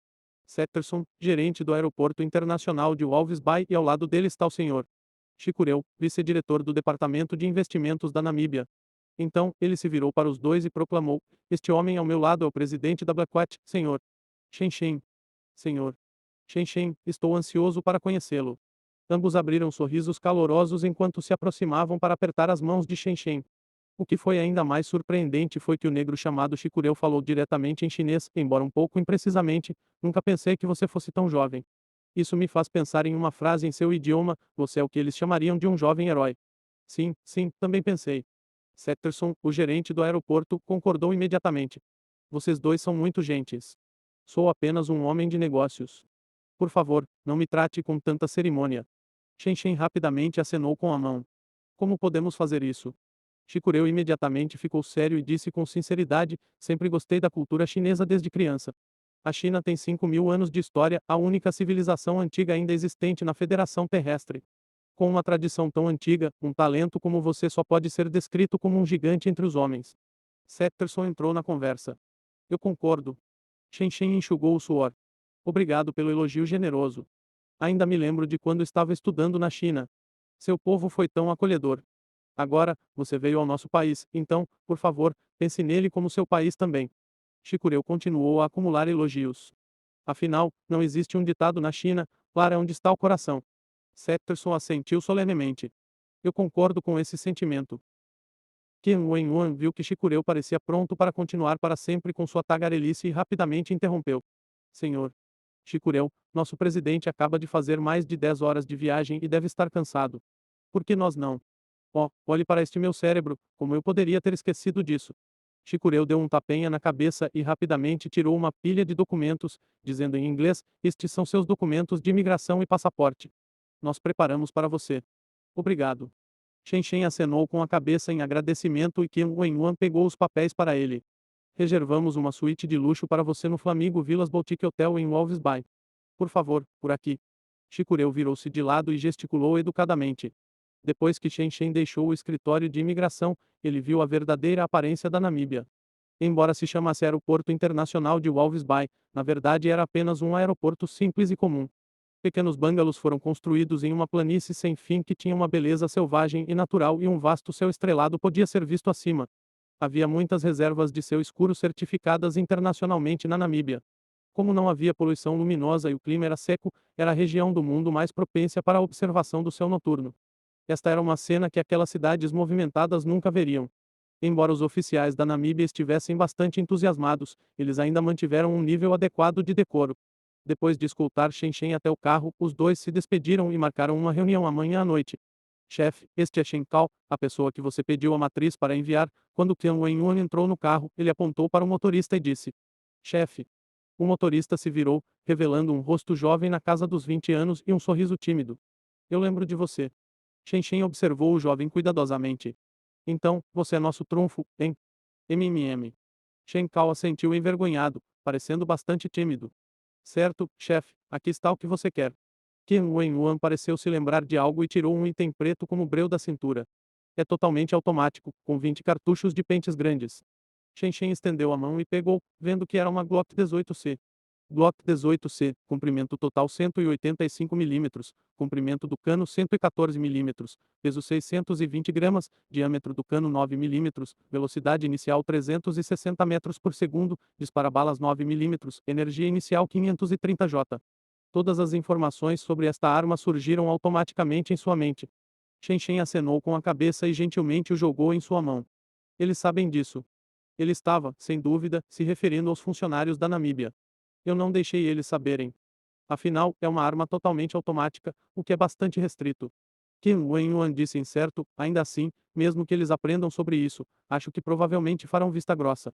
Setterson, gerente do Aeroporto Internacional de Walvis Bay, e ao lado dele está o senhor Chicureu, vice-diretor do Departamento de Investimentos da Namíbia. Então, ele se virou para os dois e proclamou: este homem ao meu lado é o presidente da Blackwatch, senhor Chen. Senhor Chen, estou ansioso para conhecê-lo. Ambos abriram sorrisos calorosos enquanto se aproximavam para apertar as mãos de Chen. O que foi ainda mais surpreendente foi que o negro chamado Chicureu falou diretamente em chinês, embora um pouco imprecisamente: nunca pensei que você fosse tão jovem. Isso me faz pensar em uma frase em seu idioma: você é o que eles chamariam de um jovem herói. Sim, também pensei. Setterson, o gerente do aeroporto, concordou imediatamente. Vocês dois são muito gentis. Sou apenas um homem de negócios. Por favor, não me trate com tanta cerimônia. Chen rapidamente acenou com a mão. Como podemos fazer isso? Chicureu imediatamente ficou sério e disse com sinceridade: sempre gostei da cultura chinesa desde criança. A China tem 5.000 anos de história, a única civilização antiga ainda existente na Federação Terrestre. Com uma tradição tão antiga, um talento como você só pode ser descrito como um gigante entre os homens. Setterson entrou na conversa. Eu concordo. Chen enxugou o suor. Obrigado pelo elogio generoso. Ainda me lembro de quando estava estudando na China. Seu povo foi tão acolhedor. Agora, você veio ao nosso país, então, por favor, pense nele como seu país também. Chicureu continuou a acumular elogios. Afinal, não existe um ditado na China: lá é onde está o coração. Setterson assentiu solenemente. Eu concordo com esse sentimento. Ken Wenwan viu que Chicureu parecia pronto para continuar para sempre com sua tagarelice e rapidamente interrompeu. Senhor Chicureu, nosso presidente acaba de fazer mais de 10 horas de viagem e deve estar cansado. Por que nós não? Oh, olhe para este meu cérebro, como eu poderia ter esquecido disso? Chicureu deu um tapenha na cabeça e rapidamente tirou uma pilha de documentos, dizendo em inglês: estes são seus documentos de imigração e passaporte. Nós preparamos para você. Obrigado. Chen acenou com a cabeça em agradecimento e Ken Wenwan pegou os papéis para ele. Reservamos uma suíte de luxo para você no Flamingo Villas Boutique Hotel em Walvis Bay. Por favor, por aqui. Chicureu virou-se de lado e gesticulou educadamente. Depois que Chen deixou o escritório de imigração, ele viu a verdadeira aparência da Namíbia. Embora se chamasse Aeroporto Internacional de Walvis Bay, na verdade era apenas um aeroporto simples e comum. Pequenos bungalows foram construídos em uma planície sem fim que tinha uma beleza selvagem e natural e um vasto céu estrelado podia ser visto acima. Havia muitas reservas de céu escuro certificadas internacionalmente na Namíbia. Como não havia poluição luminosa e o clima era seco, era a região do mundo mais propícia para a observação do céu noturno. Esta era uma cena que aquelas cidades movimentadas nunca veriam. Embora os oficiais da Namíbia estivessem bastante entusiasmados, eles ainda mantiveram um nível adequado de decoro. Depois de escoltar Chen até o carro, os dois se despediram e marcaram uma reunião amanhã à noite. Chefe, este é Chen Kao, a pessoa que você pediu a matriz para enviar. Quando Qian Wenyuan entrou no carro, ele apontou para o motorista e disse: chefe, O motorista se virou, revelando um rosto jovem na casa dos 20 anos e um sorriso tímido. Eu lembro de você. Shen Shen observou o jovem cuidadosamente. Então, você é nosso trunfo, hein? MMM. Shen Kao assentiu envergonhado, parecendo bastante tímido. Certo, chefe, aqui está o que você quer. Qin Wenhuan pareceu se lembrar de algo e tirou um item preto como breu da cintura. É totalmente automático, com 20 cartuchos de pentes grandes. Shen Shen estendeu a mão e pegou, vendo que era uma Glock 18C. Glock 18C, comprimento total 185 mm, comprimento do cano 114 mm, peso 620 gramas, diâmetro do cano 9 mm, velocidade inicial 360 metros por segundo, dispara balas 9 mm, energia inicial 530 J. Todas as informações sobre esta arma surgiram automaticamente em sua mente. Shen Shen acenou com a cabeça e gentilmente o jogou em sua mão. Eles sabem disso. Ele estava, sem dúvida, se referindo aos funcionários da Namíbia. Eu não deixei eles saberem. Afinal, é uma arma totalmente automática, o que é bastante restrito. Qin Wenyuan disse incerto, ainda assim, mesmo que eles aprendam sobre isso, acho que provavelmente farão vista grossa.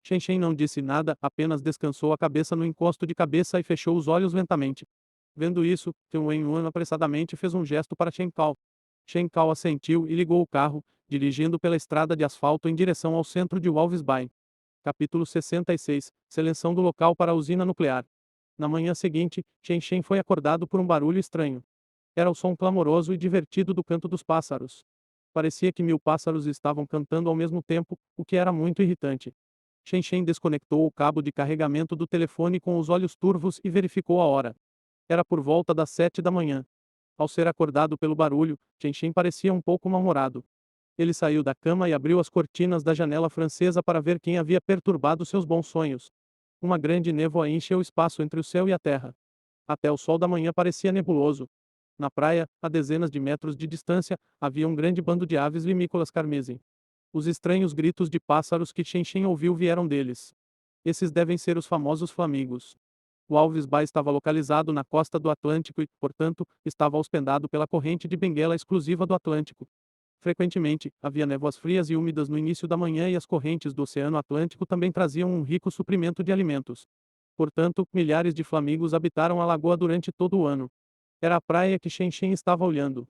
Shen Shen não disse nada, apenas descansou a cabeça no encosto de cabeça e fechou os olhos lentamente. Vendo isso, Qin Wenyuan apressadamente fez um gesto para Chen Kao. Chen Kao assentiu e ligou o carro, dirigindo pela estrada de asfalto em direção ao centro de Walvis Bay. Capítulo 66. Seleção do local para a usina nuclear. Na manhã seguinte, Chen Shen foi acordado por um barulho estranho. Era o som clamoroso e divertido do canto dos pássaros. Parecia que 1000 pássaros estavam cantando ao mesmo tempo, o que era muito irritante. Chen Shen desconectou o cabo de carregamento do telefone com os olhos turvos e verificou a hora. Era por volta das 7 da manhã. Ao ser acordado pelo barulho, Chen Shen parecia um pouco mal-humorado. Ele saiu da cama e abriu as cortinas da janela francesa para ver quem havia perturbado seus bons sonhos. Uma grande névoa encheu o espaço entre o céu e a terra. Até o sol da manhã parecia nebuloso. Na praia, a dezenas de metros de distância, havia um grande bando de aves limícolas carmesim. Os estranhos gritos de pássaros que Chen Shen ouviu vieram deles. Esses devem ser os famosos flamingos. O Walvis Bay estava localizado na costa do Atlântico e, portanto, estava hospedado pela corrente de Benguela exclusiva do Atlântico. Frequentemente, havia névoas frias e úmidas no início da manhã e as correntes do Oceano Atlântico também traziam um rico suprimento de alimentos. Portanto, milhares de flamingos habitaram a lagoa durante todo o ano. Era a praia que Shen Shen estava olhando.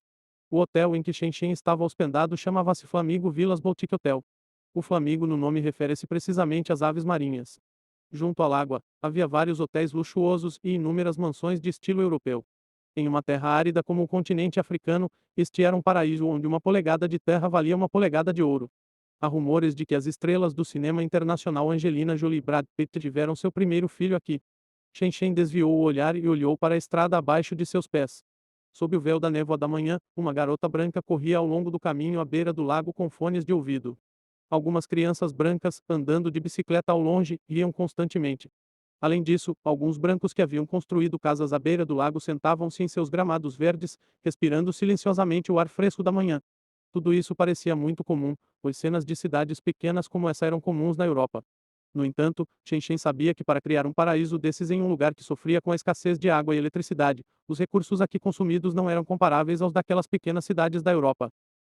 O hotel em que Shen Shen estava hospedado chamava-se Flamingo Villas Boutique Hotel. O flamingo no nome refere-se precisamente às aves marinhas. Junto à lagoa, havia vários hotéis luxuosos e inúmeras mansões de estilo europeu. Em uma terra árida como o continente africano, este era um paraíso onde uma polegada de terra valia uma polegada de ouro. Há rumores de que as estrelas do cinema internacional Angelina Jolie e Brad Pitt tiveram seu primeiro filho aqui. Shen Shen desviou o olhar e olhou para a estrada abaixo de seus pés. Sob o véu da névoa da manhã, uma garota branca corria ao longo do caminho à beira do lago com fones de ouvido. Algumas crianças brancas, andando de bicicleta ao longe, riam constantemente. Além disso, alguns brancos que haviam construído casas à beira do lago sentavam-se em seus gramados verdes, respirando silenciosamente o ar fresco da manhã. Tudo isso parecia muito comum, pois cenas de cidades pequenas como essa eram comuns na Europa. No entanto, Chen Shen sabia que para criar um paraíso desses em um lugar que sofria com a escassez de água e eletricidade, os recursos aqui consumidos não eram comparáveis aos daquelas pequenas cidades da Europa.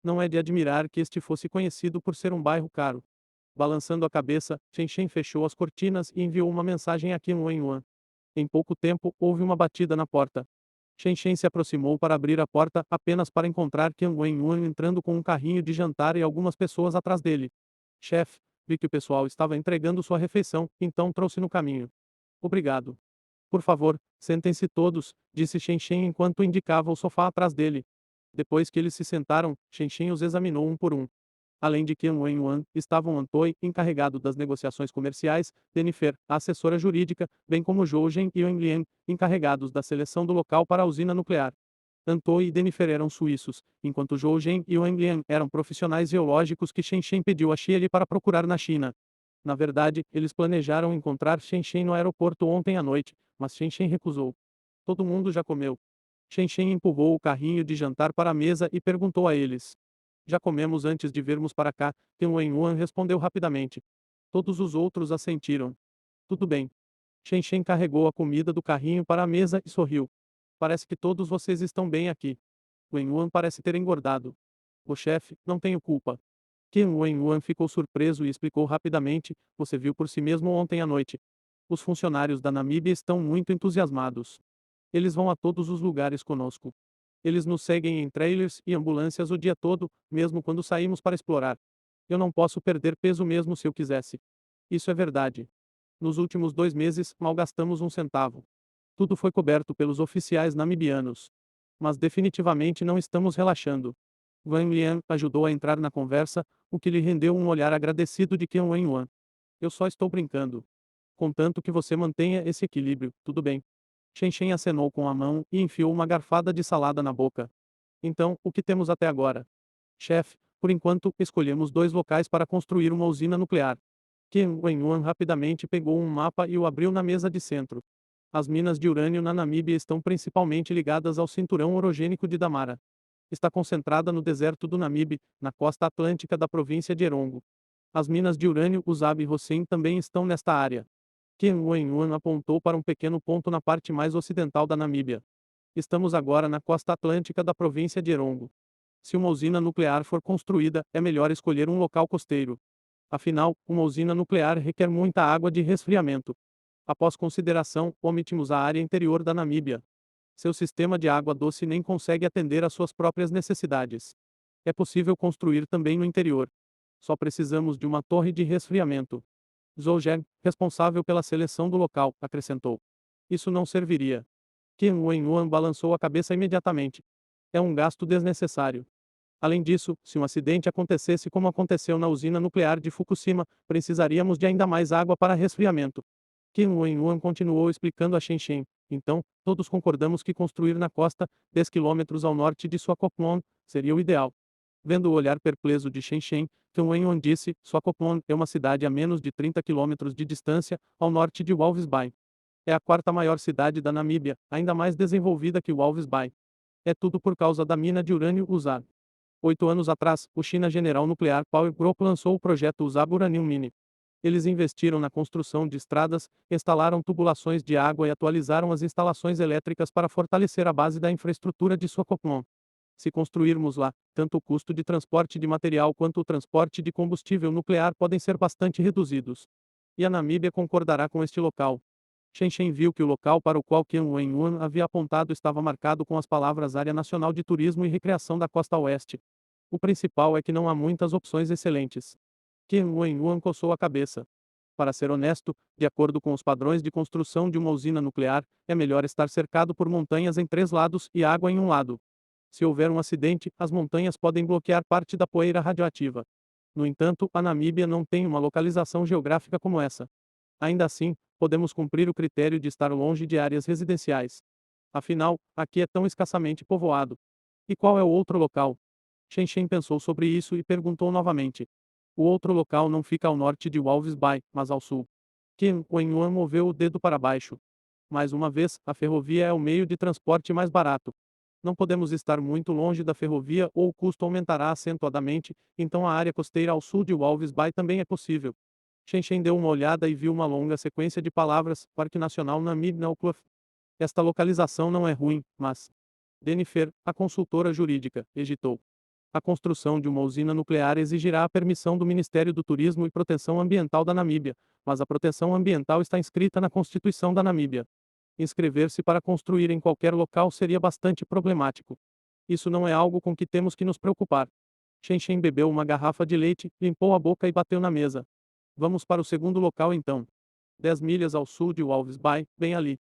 Não é de admirar que este fosse conhecido por ser um bairro caro. Balançando a cabeça, Chen Shen fechou as cortinas e enviou uma mensagem a Qin Wenyuan. Em pouco tempo, houve uma batida na porta. Chen Shen se aproximou para abrir a porta, apenas para encontrar Qin Wenyuan entrando com um carrinho de jantar e algumas pessoas atrás dele. Chefe, vi que o pessoal estava entregando sua refeição, então trouxe no caminho. Obrigado. Por favor, sentem-se todos, disse Chen Shen enquanto indicava o sofá atrás dele. Depois que eles se sentaram, Chen Shen os examinou um por um. Além de Qin Wenyuan, estavam Antoi, encarregado das negociações comerciais, Jennifer, a assessora jurídica, bem como Zhou Zhen e Wang Lian, encarregados da seleção do local para a usina nuclear. Antoi e Jennifer eram suíços, enquanto Zhou Zhen e Wang Lian eram profissionais geológicos que Shen Shen pediu a Xieli para procurar na China. Na verdade, eles planejaram encontrar Shen Shen no aeroporto ontem à noite, mas Shen Shen recusou. Todo mundo já comeu. Shen Shen empurrou o carrinho de jantar para a mesa e perguntou a eles. Já comemos antes de virmos para cá, Qin Wenyuan respondeu rapidamente. Todos os outros assentiram. Tudo bem. Shen Shen carregou a comida do carrinho para a mesa e sorriu. Parece que todos vocês estão bem aqui. Wenyuan parece ter engordado. O chefe, não tenho culpa. Qin Wenyuan ficou surpreso e explicou rapidamente, você viu por si mesmo ontem à noite. Os funcionários da Namíbia estão muito entusiasmados. Eles vão a todos os lugares conosco. Eles nos seguem em trailers e ambulâncias o dia todo, mesmo quando saímos para explorar. Eu não posso perder peso mesmo se eu quisesse. Isso é verdade. Nos últimos 2 meses, mal gastamos um centavo. Tudo foi coberto pelos oficiais namibianos. Mas definitivamente não estamos relaxando. Wang Lian ajudou a entrar na conversa, o que lhe rendeu um olhar agradecido de Qian Wenhuan. Eu só estou brincando. Contanto que você mantenha esse equilíbrio, tudo bem. Shen Shen acenou com a mão e enfiou uma garfada de salada na boca. Então, o que temos até agora? Chefe, por enquanto, escolhemos 2 locais para construir uma usina nuclear. Qian Wenhuan rapidamente pegou um mapa e o abriu na mesa de centro. As minas de urânio na Namíbia estão principalmente ligadas ao cinturão orogênico de Damara. Está concentrada no deserto do Namibe, na costa atlântica da província de Erongo. As minas de urânio Usab e Hossein também estão nesta área. Qian Wenhuan apontou para um pequeno ponto na parte mais ocidental da Namíbia. Estamos agora na costa atlântica da província de Erongo. Se uma usina nuclear for construída, é melhor escolher um local costeiro. Afinal, uma usina nuclear requer muita água de resfriamento. Após consideração, omitimos a área interior da Namíbia. Seu sistema de água doce nem consegue atender às suas próprias necessidades. É possível construir também no interior. Só precisamos de uma torre de resfriamento. Zhou Zheng, responsável pela seleção do local, acrescentou. Isso não serviria. Qian Wenhuan balançou a cabeça imediatamente. É um gasto desnecessário. Além disso, se um acidente acontecesse como aconteceu na usina nuclear de Fukushima, precisaríamos de ainda mais água para resfriamento. Qian Wenhuan continuou explicando a Shen Shen. Então, todos concordamos que construir na costa, 10 quilômetros ao norte de Swakopmund, seria o ideal. Vendo o olhar perpleso de Shen Shen, Qian Wenhuan disse, Swakopmund é uma cidade a menos de 30 quilômetros de distância, ao norte de Walvis Bay. É a quarta maior cidade da Namíbia, ainda mais desenvolvida que Walvis Bay. É tudo por causa da mina de urânio Usab. 8 anos atrás, o China General Nuclear Power Group lançou o projeto Usab Uranium Mine. Eles investiram na construção de estradas, instalaram tubulações de água e atualizaram as instalações elétricas para fortalecer a base da infraestrutura de Swakopmund. Se construirmos lá, tanto o custo de transporte de material quanto o transporte de combustível nuclear podem ser bastante reduzidos. E a Namíbia concordará com este local. Shen Shen viu que o local para o qual Qian Wenhuan havia apontado estava marcado com as palavras Área Nacional de Turismo e Recreação da Costa Oeste. O principal é que não há muitas opções excelentes. Qian Wenhuan coçou a cabeça. Para ser honesto, de acordo com os padrões de construção de uma usina nuclear, é melhor estar cercado por montanhas em 3 lados e água em um lado. Se houver um acidente, as montanhas podem bloquear parte da poeira radioativa. No entanto, a Namíbia não tem uma localização geográfica como essa. Ainda assim, podemos cumprir o critério de estar longe de áreas residenciais. Afinal, aqui é tão escassamente povoado. E qual é o outro local? Shen Shen pensou sobre isso e perguntou novamente. O outro local não fica ao norte de Walvis Bay, mas ao sul. Qian Wenhuan moveu o dedo para baixo. Mais uma vez, a ferrovia é o meio de transporte mais barato. Não podemos estar muito longe da ferrovia ou o custo aumentará acentuadamente, então a área costeira ao sul de Walvis Bay também é possível. Shen Shen deu uma olhada e viu uma longa sequência de palavras, Parque Nacional Namib Naukluft. Esta localização não é ruim, mas... Denifer, a consultora jurídica, hesitou. A construção de uma usina nuclear exigirá a permissão do Ministério do Turismo e Proteção Ambiental da Namíbia, mas a proteção ambiental está inscrita na Constituição da Namíbia. Inscrever-se para construir em qualquer local seria bastante problemático. Isso não é algo com que temos que nos preocupar. Shen Shen bebeu uma garrafa de leite, limpou a boca e bateu na mesa. Vamos para o segundo local então. 10 milhas ao sul de Walvis Bay, bem ali.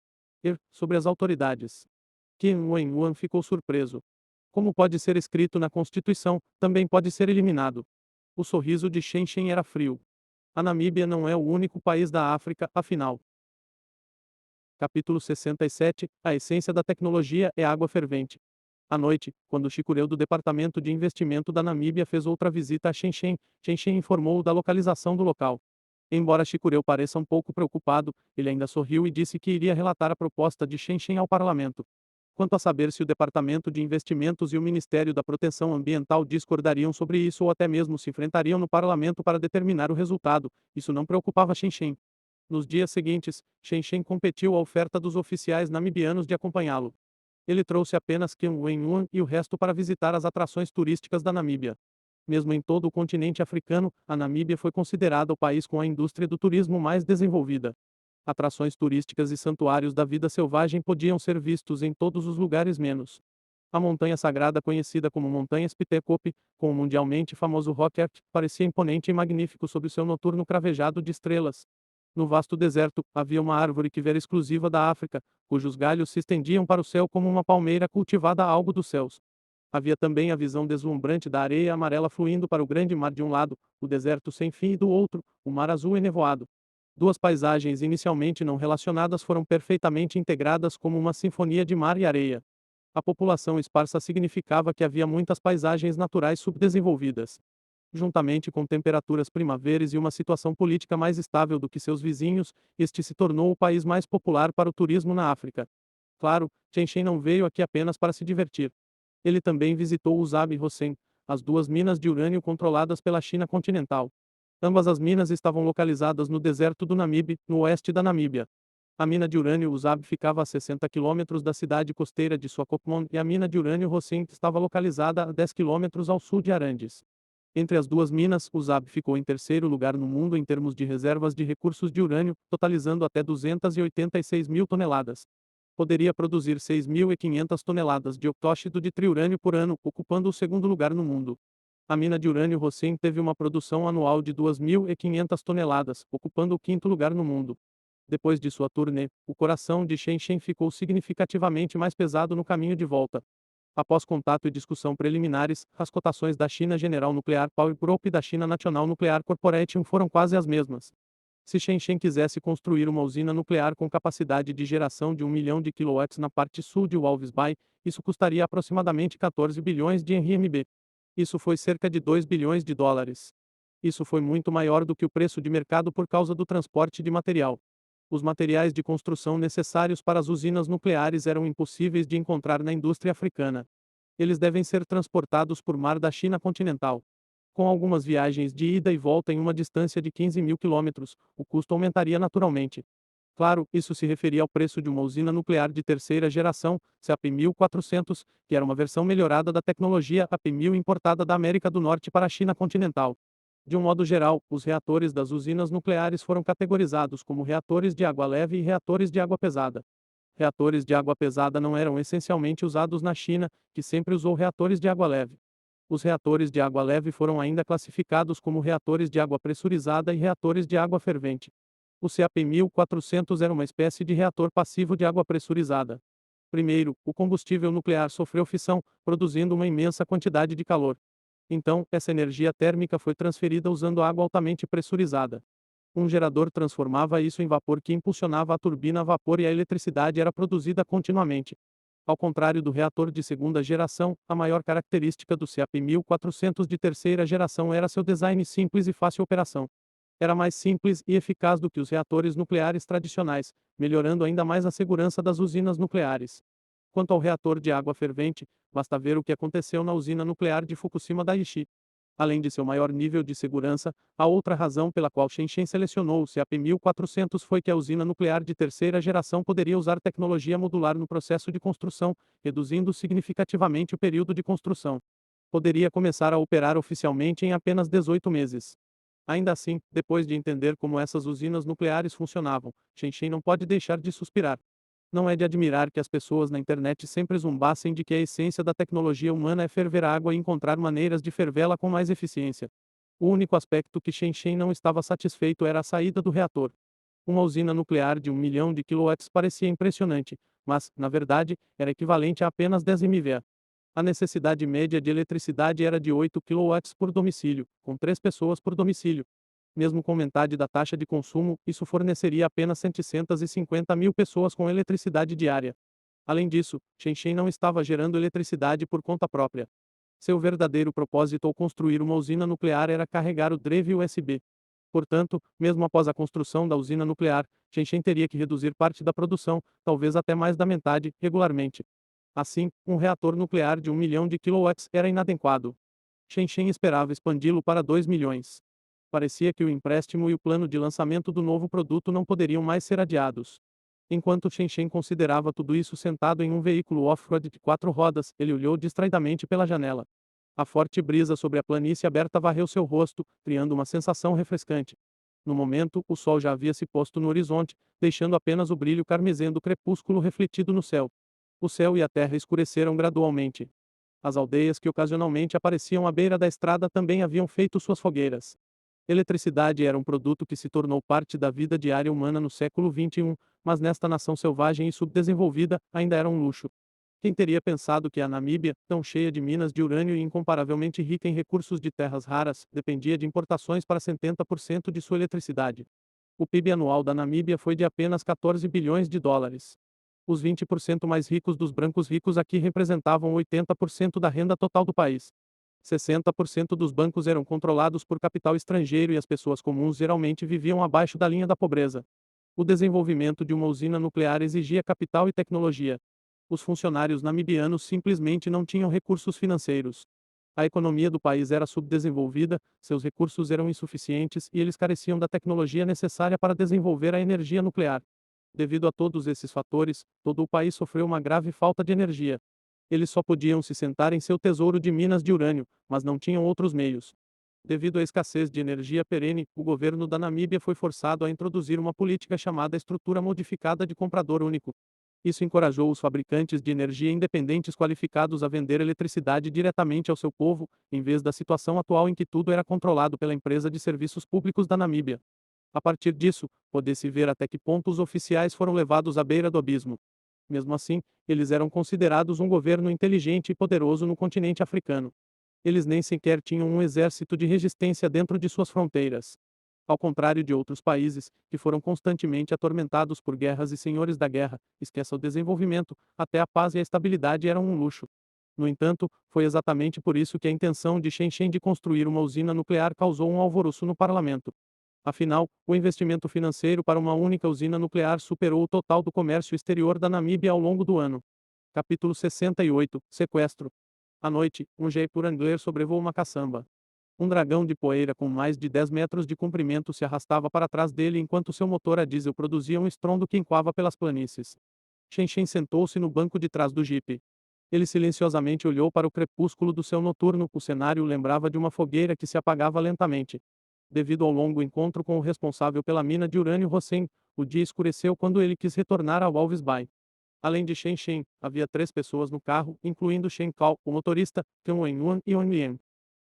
Sobre as autoridades. Qian Wenhuan ficou surpreso. Como pode ser escrito na Constituição, também pode ser eliminado. O sorriso de Shen Shen era frio. A Namíbia não é o único país da África, afinal. Capítulo 67 A essência da tecnologia é água fervente. À noite, quando Chicureu do Departamento de Investimento da Namíbia fez outra visita a Shen Shen informou da localização do local. Embora Chicureu pareça um pouco preocupado, ele ainda sorriu e disse que iria relatar a proposta de Shen ao parlamento. Quanto a saber se o Departamento de Investimentos e o Ministério da Proteção Ambiental discordariam sobre isso ou até mesmo se enfrentariam no parlamento para determinar o resultado, isso não preocupava Shen. Nos dias seguintes, Shen competiu à oferta dos oficiais namibianos de acompanhá-lo. Ele trouxe apenas Qian Wenhuan e o resto para visitar as atrações turísticas da Namíbia. Mesmo em todo o continente africano, a Namíbia foi considerada o país com a indústria do turismo mais desenvolvida. Atrações turísticas e santuários da vida selvagem podiam ser vistos em todos os lugares menos a montanha sagrada conhecida como Montanha Spittekopp, com o mundialmente famoso Rock Art, parecia imponente e magnífico sob o seu noturno cravejado de estrelas. No vasto deserto, havia uma árvore que era exclusiva da África, cujos galhos se estendiam para o céu como uma palmeira cultivada a algo dos céus. Havia também a visão deslumbrante da areia amarela fluindo para o grande mar de um lado, o deserto sem fim e do outro, o mar azul e nevoado. Duas paisagens inicialmente não relacionadas foram perfeitamente integradas como uma sinfonia de mar e areia. A população esparsa significava que havia muitas paisagens naturais subdesenvolvidas. Juntamente com temperaturas primaverais e uma situação política mais estável do que seus vizinhos, este se tornou o país mais popular para o turismo na África. Claro, Chen não veio aqui apenas para se divertir. Ele também visitou Usab e Hossein, as duas minas de urânio controladas pela China continental. Ambas as minas estavam localizadas no deserto do Namibe, no oeste da Namíbia. A mina de urânio Usab ficava a 60 quilômetros da cidade costeira de Swakopmund e a mina de urânio Hossein estava localizada a 10 quilômetros ao sul de Arandes. Entre as duas minas, Usab ficou em terceiro lugar no mundo em termos de reservas de recursos de urânio, totalizando até 286 mil toneladas. Poderia produzir 6.500 toneladas de octóxido de triurânio por ano, ocupando o segundo lugar no mundo. A mina de urânio Hossein teve uma produção anual de 2.500 toneladas, ocupando o quinto lugar no mundo. Depois de sua turnê, o coração de Chen ficou significativamente mais pesado no caminho de volta. Após contato e discussão preliminares, as cotações da China General Nuclear Power Group e da China National Nuclear Corporation foram quase as mesmas. Se Chen quisesse construir uma usina nuclear com capacidade de geração de 1 milhão de kilowatts na parte sul de Walvis Bay, isso custaria aproximadamente 14 bilhões de RMB. Isso foi cerca de 2 bilhões de dólares. Isso foi muito maior do que o preço de mercado por causa do transporte de material. Os materiais de construção necessários para as usinas nucleares eram impossíveis de encontrar na indústria africana. Eles devem ser transportados por mar da China continental. Com algumas viagens de ida e volta em uma distância de 15 mil quilômetros, o custo aumentaria naturalmente. Claro, isso se referia ao preço de uma usina nuclear de terceira geração, CAP-1400, que era uma versão melhorada da tecnologia AP-1000 importada da América do Norte para a China continental. De um modo geral, os reatores das usinas nucleares foram categorizados como reatores de água leve e reatores de água pesada. Reatores de água pesada não eram essencialmente usados na China, que sempre usou reatores de água leve. Os reatores de água leve foram ainda classificados como reatores de água pressurizada e reatores de água fervente. O CAP-1400 era uma espécie de reator passivo de água pressurizada. Primeiro, o combustível nuclear sofreu fissão, produzindo uma imensa quantidade de calor. Então, essa energia térmica foi transferida usando água altamente pressurizada. Um gerador transformava isso em vapor que impulsionava a turbina a vapor e a eletricidade era produzida continuamente. Ao contrário do reator de segunda geração, a maior característica do CAP-1400 de terceira geração era seu design simples e fácil operação. Era mais simples e eficaz do que os reatores nucleares tradicionais, melhorando ainda mais a segurança das usinas nucleares. Quanto ao reator de água fervente, basta ver o que aconteceu na usina nuclear de Fukushima Daiichi. Além de seu maior nível de segurança, a outra razão pela qual Chen selecionou o CAP-1400 foi que a usina nuclear de terceira geração poderia usar tecnologia modular no processo de construção, reduzindo significativamente o período de construção. Poderia começar a operar oficialmente em apenas 18 meses. Ainda assim, depois de entender como essas usinas nucleares funcionavam, Chen não pode deixar de suspirar. Não é de admirar que as pessoas na internet sempre zombassem de que a essência da tecnologia humana é ferver a água e encontrar maneiras de fervê-la com mais eficiência. O único aspecto que Chen não estava satisfeito era a saída do reator. Uma usina nuclear de 1 milhão de kilowatts parecia impressionante, mas, na verdade, era equivalente a apenas 10 MVA. A necessidade média de eletricidade era de 8 quilowatts por domicílio, com 3 pessoas por domicílio. Mesmo com metade da taxa de consumo, isso forneceria apenas 750 mil pessoas com eletricidade diária. Além disso, Chen não estava gerando eletricidade por conta própria. Seu verdadeiro propósito ao construir uma usina nuclear era carregar o drive USB. Portanto, mesmo após a construção da usina nuclear, Chen teria que reduzir parte da produção, talvez até mais da metade, regularmente. Assim, um reator nuclear de 1 milhão de kilowatts era inadequado. Chen esperava expandi-lo para 2 milhões. Parecia que o empréstimo e o plano de lançamento do novo produto não poderiam mais ser adiados. Enquanto Chen considerava tudo isso sentado em um veículo off-road de 4 rodas, ele olhou distraidamente pela janela. A forte brisa sobre a planície aberta varreu seu rosto, criando uma sensação refrescante. No momento, o sol já havia se posto no horizonte, deixando apenas o brilho carmesim do crepúsculo refletido no céu. O céu e a terra escureceram gradualmente. As aldeias que ocasionalmente apareciam à beira da estrada também haviam feito suas fogueiras. Eletricidade era um produto que se tornou parte da vida diária humana no século XXI, mas nesta nação selvagem e subdesenvolvida, ainda era um luxo. Quem teria pensado que a Namíbia, tão cheia de minas de urânio e incomparavelmente rica em recursos de terras raras, dependia de importações para 70% de sua eletricidade? O PIB anual da Namíbia foi de apenas 14 bilhões de dólares. Os 20% mais ricos dos brancos ricos aqui representavam 80% da renda total do país. 60% dos bancos eram controlados por capital estrangeiro e as pessoas comuns geralmente viviam abaixo da linha da pobreza. O desenvolvimento de uma usina nuclear exigia capital e tecnologia. Os funcionários namibianos simplesmente não tinham recursos financeiros. A economia do país era subdesenvolvida, seus recursos eram insuficientes e eles careciam da tecnologia necessária para desenvolver a energia nuclear. Devido a todos esses fatores, todo o país sofreu uma grave falta de energia. Eles só podiam se sentar em seu tesouro de minas de urânio, mas não tinham outros meios. Devido à escassez de energia perene, o governo da Namíbia foi forçado a introduzir uma política chamada Estrutura Modificada de Comprador Único. Isso encorajou os fabricantes de energia independentes qualificados a vender eletricidade diretamente ao seu povo, em vez da situação atual em que tudo era controlado pela empresa de serviços públicos da Namíbia. A partir disso, pôde-se ver até que ponto os oficiais foram levados à beira do abismo. Mesmo assim, eles eram considerados um governo inteligente e poderoso no continente africano. Eles nem sequer tinham um exército de resistência dentro de suas fronteiras. Ao contrário de outros países, que foram constantemente atormentados por guerras e senhores da guerra, esqueça o desenvolvimento, até a paz e a estabilidade eram um luxo. No entanto, foi exatamente por isso que a intenção de Shenzhen de construir uma usina nuclear causou um alvoroço no parlamento. Afinal, o investimento financeiro para uma única usina nuclear superou o total do comércio exterior da Namíbia ao longo do ano. Capítulo 68 Sequestro. À noite, um Jaipur Angler sobrevoou uma caçamba. Um dragão de poeira com mais de 10 metros de comprimento se arrastava para trás dele enquanto seu motor a diesel produzia um estrondo que encoava pelas planícies. Shen sentou-se no banco de trás do jipe. Ele silenciosamente olhou para o crepúsculo do céu noturno, o cenário lembrava de uma fogueira que se apagava lentamente. Devido ao longo encontro com o responsável pela mina de urânio Hossein, o dia escureceu quando ele quis retornar ao Walvis Bay. Além de Shen, havia 3 pessoas no carro, incluindo Shen Kao, o motorista, Kang Wen-yuan e Wang Lian.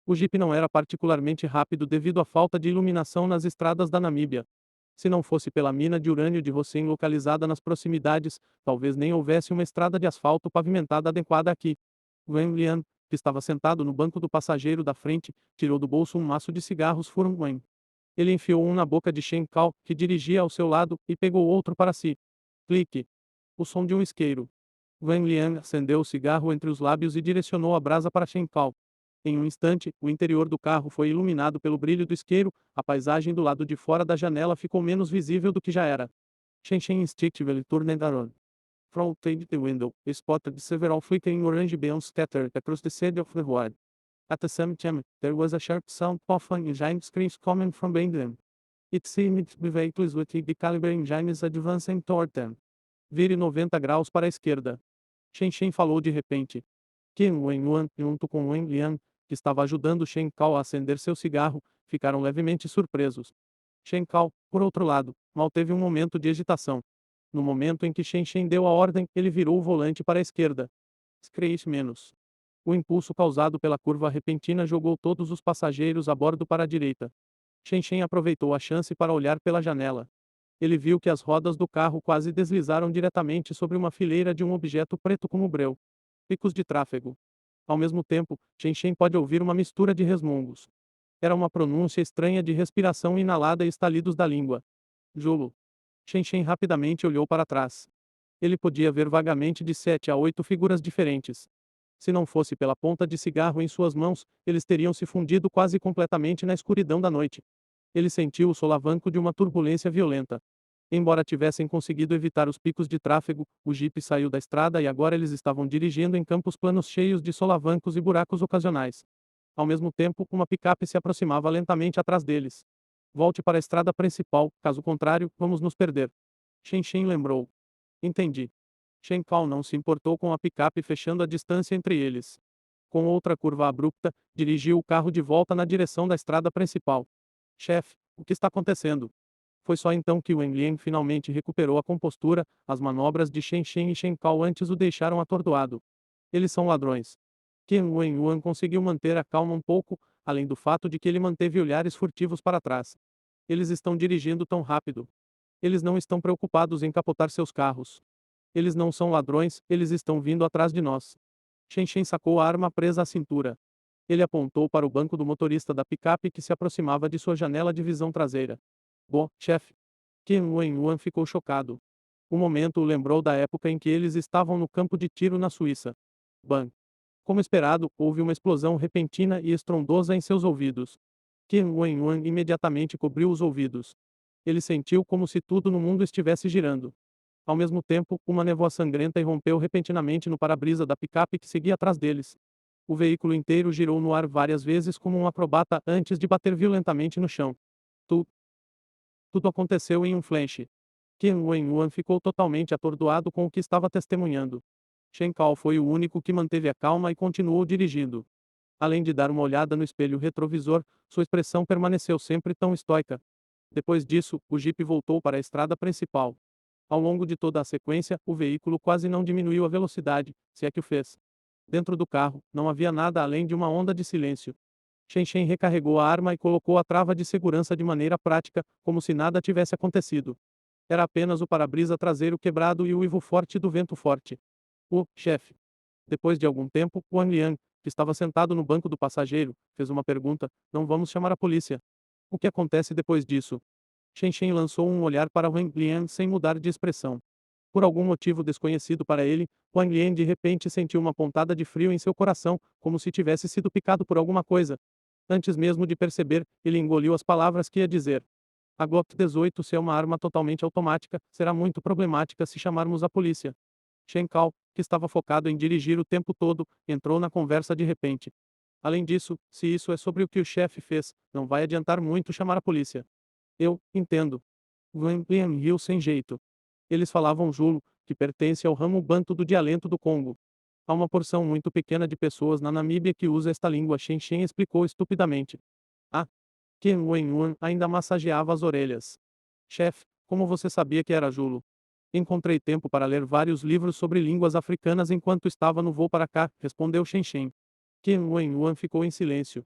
O jipe não era particularmente rápido devido à falta de iluminação nas estradas da Namíbia. Se não fosse pela mina de urânio de Hossein localizada nas proximidades, talvez nem houvesse uma estrada de asfalto pavimentada adequada aqui. Wang Lian, que estava sentado no banco do passageiro da frente, tirou do bolso um maço de cigarros Furung Wen. Ele enfiou um na boca de Shen Kao, que dirigia ao seu lado, e pegou outro para si. Clique. O som de um isqueiro. Wang Lian acendeu o cigarro entre os lábios e direcionou a brasa para Shen Kao. Em um instante, o interior do carro foi iluminado pelo brilho do isqueiro, a paisagem do lado de fora da janela ficou menos visível do que já era. Shen instinctively turned around. From outside the window, he spotted several flickering orange beams scattered across the side of the road. At the same time, there was a sharp sound of an engine screams coming from behind them. It seemed to be vehicles with the caliber engines advancing toward them. Vire 90 graus para a esquerda. Shen falou de repente. Qin Wenyuan, junto com Wen Lian, que estava ajudando Shen Kao a acender seu cigarro, ficaram levemente surpresos. Shen Kao, por outro lado, mal teve um momento de agitação. No momento em que Shen deu a ordem, ele virou o volante para a esquerda. Scratch menos. O impulso causado pela curva repentina jogou todos os passageiros a bordo para a direita. Shen aproveitou a chance para olhar pela janela. Ele viu que as rodas do carro quase deslizaram diretamente sobre uma fileira de um objeto preto como breu. Picos de tráfego. Ao mesmo tempo, Shen pode ouvir uma mistura de resmungos. Era uma pronúncia estranha de respiração inalada e estalidos da língua. Julo. Shen rapidamente olhou para trás. Ele podia ver vagamente de 7 a 8 figuras diferentes. Se não fosse pela ponta de cigarro em suas mãos, eles teriam se fundido quase completamente na escuridão da noite. Ele sentiu o solavanco de uma turbulência violenta. Embora tivessem conseguido evitar os picos de tráfego, o jipe saiu da estrada e agora eles estavam dirigindo em campos planos cheios de solavancos e buracos ocasionais. Ao mesmo tempo, uma picape se aproximava lentamente atrás deles. Volte para a estrada principal, caso contrário, vamos nos perder. Shen lembrou. Entendi. Shen Kao não se importou com a picape fechando a distância entre eles. Com outra curva abrupta, dirigiu o carro de volta na direção da estrada principal. Chefe, O que está acontecendo? Foi só então que Wen Lian finalmente recuperou a compostura, as manobras de Shen Shen e Shen Cao antes o deixaram atordoado. Eles são ladrões. Qin Wen Yuan conseguiu manter a calma um pouco, além do fato de que ele manteve olhares furtivos para trás. Eles estão dirigindo tão rápido. Eles não estão preocupados em capotar seus carros. Eles não são ladrões, eles estão vindo atrás de nós. Shen Shen sacou a arma presa à cintura. Ele apontou para o banco do motorista da picape que se aproximava de sua janela de visão traseira. Bo, chefe. Qin Wen Yuan ficou chocado. O momento o lembrou da época em que eles estavam no campo de tiro na Suíça. Bang! Como esperado, houve uma explosão repentina e estrondosa em seus ouvidos. Qin Wen Yuan imediatamente cobriu os ouvidos. Ele sentiu como se tudo no mundo estivesse girando. Ao mesmo tempo, uma névoa sangrenta irrompeu repentinamente no para-brisa da picape que seguia atrás deles. O veículo inteiro girou no ar várias vezes como um acrobata antes de bater violentamente no chão. Tu, Tudo aconteceu em um flash. Qin Wen Yuan ficou totalmente atordoado com o que estava testemunhando. Shen Cao foi o único que manteve a calma e continuou dirigindo. Além de dar uma olhada no espelho retrovisor, sua expressão permaneceu sempre tão estoica. Depois disso, o Jeep voltou para a estrada principal. Ao longo de toda a sequência, o veículo quase não diminuiu a velocidade, se é que o fez. Dentro do carro, não havia nada além de uma onda de silêncio. Shen Shen recarregou a arma e colocou a trava de segurança de maneira prática, como se nada tivesse acontecido. Era apenas o para-brisa traseiro quebrado e o uivo forte do vento forte. O chefe. Depois de algum tempo, Wang Liang, que estava sentado no banco do passageiro, fez uma pergunta: não vamos chamar a polícia. O que acontece depois disso? Shen Shen lançou um olhar para Wang Liang sem mudar de expressão. Por algum motivo desconhecido para ele, Wang Liang de repente sentiu uma pontada de frio em seu coração, como se tivesse sido picado por alguma coisa. Antes mesmo de perceber, ele engoliu as palavras que ia dizer. A Glock 18 se é uma arma totalmente automática, será muito problemática se chamarmos a polícia. Shen Cao, que estava focado em dirigir o tempo todo, entrou na conversa de repente. Além disso, se isso é sobre o que o chefe fez, não vai adiantar muito chamar a polícia. Eu entendo. Wen Lian riu sem jeito. Eles falavam Julo, que pertence ao ramo banto do dialeto do Congo. Há uma porção muito pequena de pessoas na Namíbia que usa esta língua. Shen Shen explicou estupidamente. Ah, Qin Wen Yuan ainda massageava as orelhas. Chefe, como você sabia que era Julo? Encontrei tempo para ler vários livros sobre línguas africanas enquanto estava no voo para cá, respondeu Shen Shen. Qin Wen Yuan ficou em silêncio.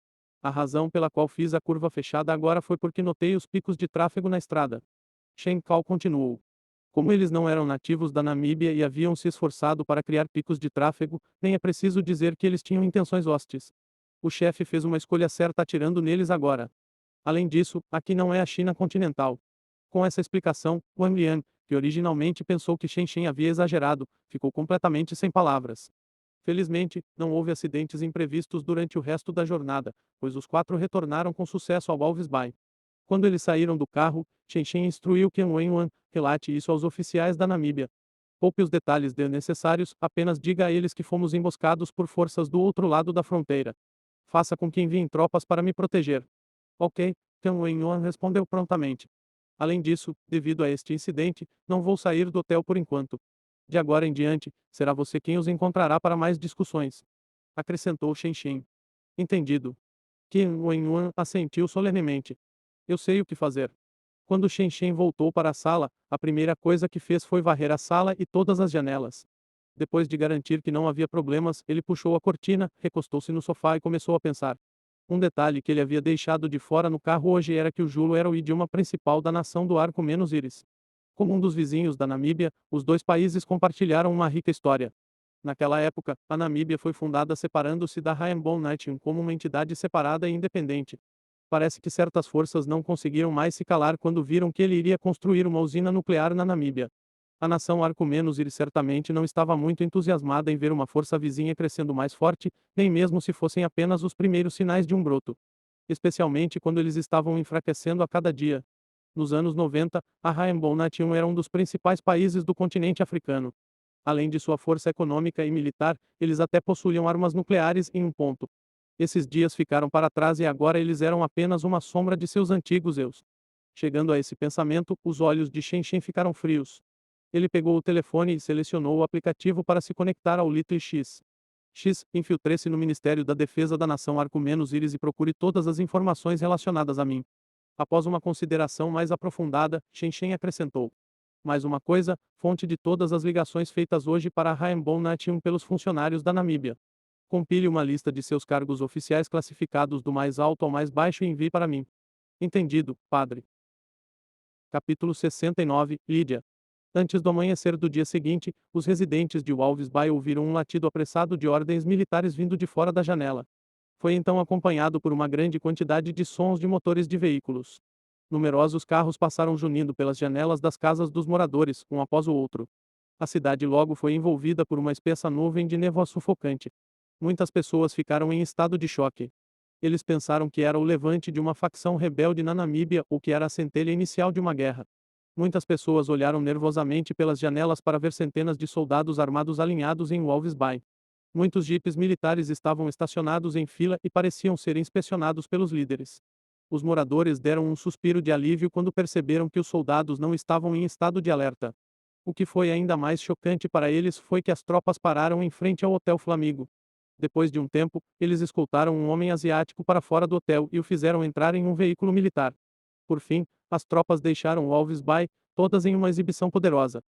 A razão pela qual fiz a curva fechada agora foi porque notei os picos de tráfego na estrada. Shen Cao continuou. Como eles não eram nativos da Namíbia e haviam se esforçado para criar picos de tráfego, nem é preciso dizer que eles tinham intenções hostis. O chefe fez uma escolha certa atirando neles agora. Além disso, aqui não é a China continental. Com essa explicação, Wang Liang, que originalmente pensou que Shen Shen havia exagerado, ficou completamente sem palavras. Felizmente, não houve acidentes imprevistos durante o resto da jornada, pois os quatro retornaram com sucesso ao Alves Bay. Quando eles saíram do carro, Shen Shen instruiu Qin Wenwan, relate isso aos oficiais da Namíbia. Poupe os detalhes desnecessários, apenas diga a eles que fomos emboscados por forças do outro lado da fronteira. Faça com que enviem tropas para me proteger. Ok, Qin Wenwan respondeu prontamente. Além disso, devido a este incidente, não vou sair do hotel por enquanto. De agora em diante, será você quem os encontrará para mais discussões. Acrescentou Shen Shen. Entendido. Qin Wenwan assentiu solenemente. Eu sei o que fazer. Quando Shen Shen voltou para a sala, a primeira coisa que fez foi varrer a sala e todas as janelas. Depois de garantir que não havia problemas, ele puxou a cortina, recostou-se no sofá e começou a pensar. Um detalhe que ele havia deixado de fora no carro hoje era que o Julo era o idioma principal da nação do Arco-Íris. Como um dos vizinhos da Namíbia, os dois países compartilharam uma rica história. Naquela época, a Namíbia foi fundada separando-se da Rainbow Nation como uma entidade separada e independente. Parece que certas forças não conseguiram mais se calar quando viram que ele iria construir uma usina nuclear na Namíbia. A nação Arco-Íris certamente não estava muito entusiasmada em ver uma força vizinha crescendo mais forte, nem mesmo se fossem apenas os primeiros sinais de um broto. Especialmente quando eles estavam enfraquecendo a cada dia. Nos anos 90, a Rainbow Nation era um dos principais países do continente africano. Além de sua força econômica e militar, eles até possuíam armas nucleares em um ponto. Esses dias ficaram para trás e agora eles eram apenas uma sombra de seus antigos eus. Chegando a esse pensamento, os olhos de Shen Shen ficaram frios. Ele pegou o telefone e selecionou o aplicativo para se conectar ao Little X. X, infiltre-se no Ministério da Defesa da Nação Arco-Íris e procure todas as informações relacionadas a mim. Após uma consideração mais aprofundada, Shen acrescentou. Mais uma coisa, fonte de todas as ligações feitas hoje para a Rainbow Nation pelos funcionários da Namíbia. Compile uma lista de seus cargos oficiais classificados do mais alto ao mais baixo e envie para mim. Entendido, padre. Capítulo 69, Lídia. Antes do amanhecer do dia seguinte, os residentes de Walvis Bay ouviram um latido apressado de ordens militares vindo de fora da janela. Foi então acompanhado por uma grande quantidade de sons de motores de veículos. Numerosos carros passaram junindo pelas janelas das casas dos moradores, um após o outro. A cidade logo foi envolvida por uma espessa nuvem de névoa sufocante. Muitas pessoas ficaram em estado de choque. Eles pensaram que era o levante de uma facção rebelde na Namíbia ou que era a centelha inicial de uma guerra. Muitas pessoas olharam nervosamente pelas janelas para ver centenas de soldados armados alinhados em Walvis Bay. Muitos jipes militares estavam estacionados em fila e pareciam ser inspecionados pelos líderes. Os moradores deram um suspiro de alívio quando perceberam que os soldados não estavam em estado de alerta. O que foi ainda mais chocante para eles foi que as tropas pararam em frente ao Hotel Flamigo. Depois de um tempo, eles escoltaram um homem asiático para fora do hotel e o fizeram entrar em um veículo militar. Por fim, as tropas deixaram Walvis Bay, todas em uma exibição poderosa.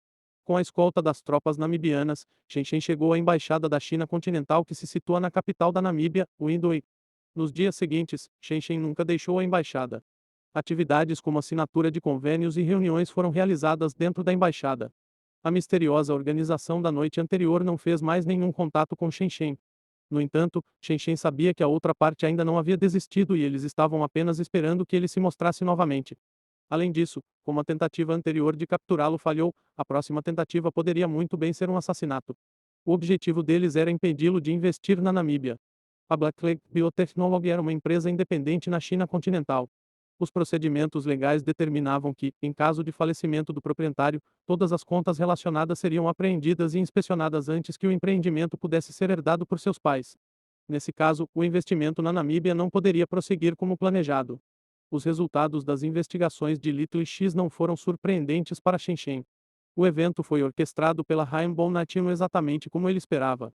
Com a escolta das tropas namibianas, Shen chegou à embaixada da China continental que se situa na capital da Namíbia, Windhoek. Nos dias seguintes, Shen nunca deixou a embaixada. Atividades como assinatura de convênios e reuniões foram realizadas dentro da embaixada. A misteriosa organização da noite anterior não fez mais nenhum contato com Shen. No entanto, Shen sabia que a outra parte ainda não havia desistido e eles estavam apenas esperando que ele se mostrasse novamente. Além disso, como a tentativa anterior de capturá-lo falhou, a próxima tentativa poderia muito bem ser um assassinato. O objetivo deles era impedi-lo de investir na Namíbia. A Blackleg Biotechnology era uma empresa independente na China continental. Os procedimentos legais determinavam que, em caso de falecimento do proprietário, todas as contas relacionadas seriam apreendidas e inspecionadas antes que o empreendimento pudesse ser herdado por seus pais. Nesse caso, o investimento na Namíbia não poderia prosseguir como planejado. Os resultados das investigações de Little X não foram surpreendentes para Shen. O evento foi orquestrado pela Rainbow Nation exatamente como ele esperava.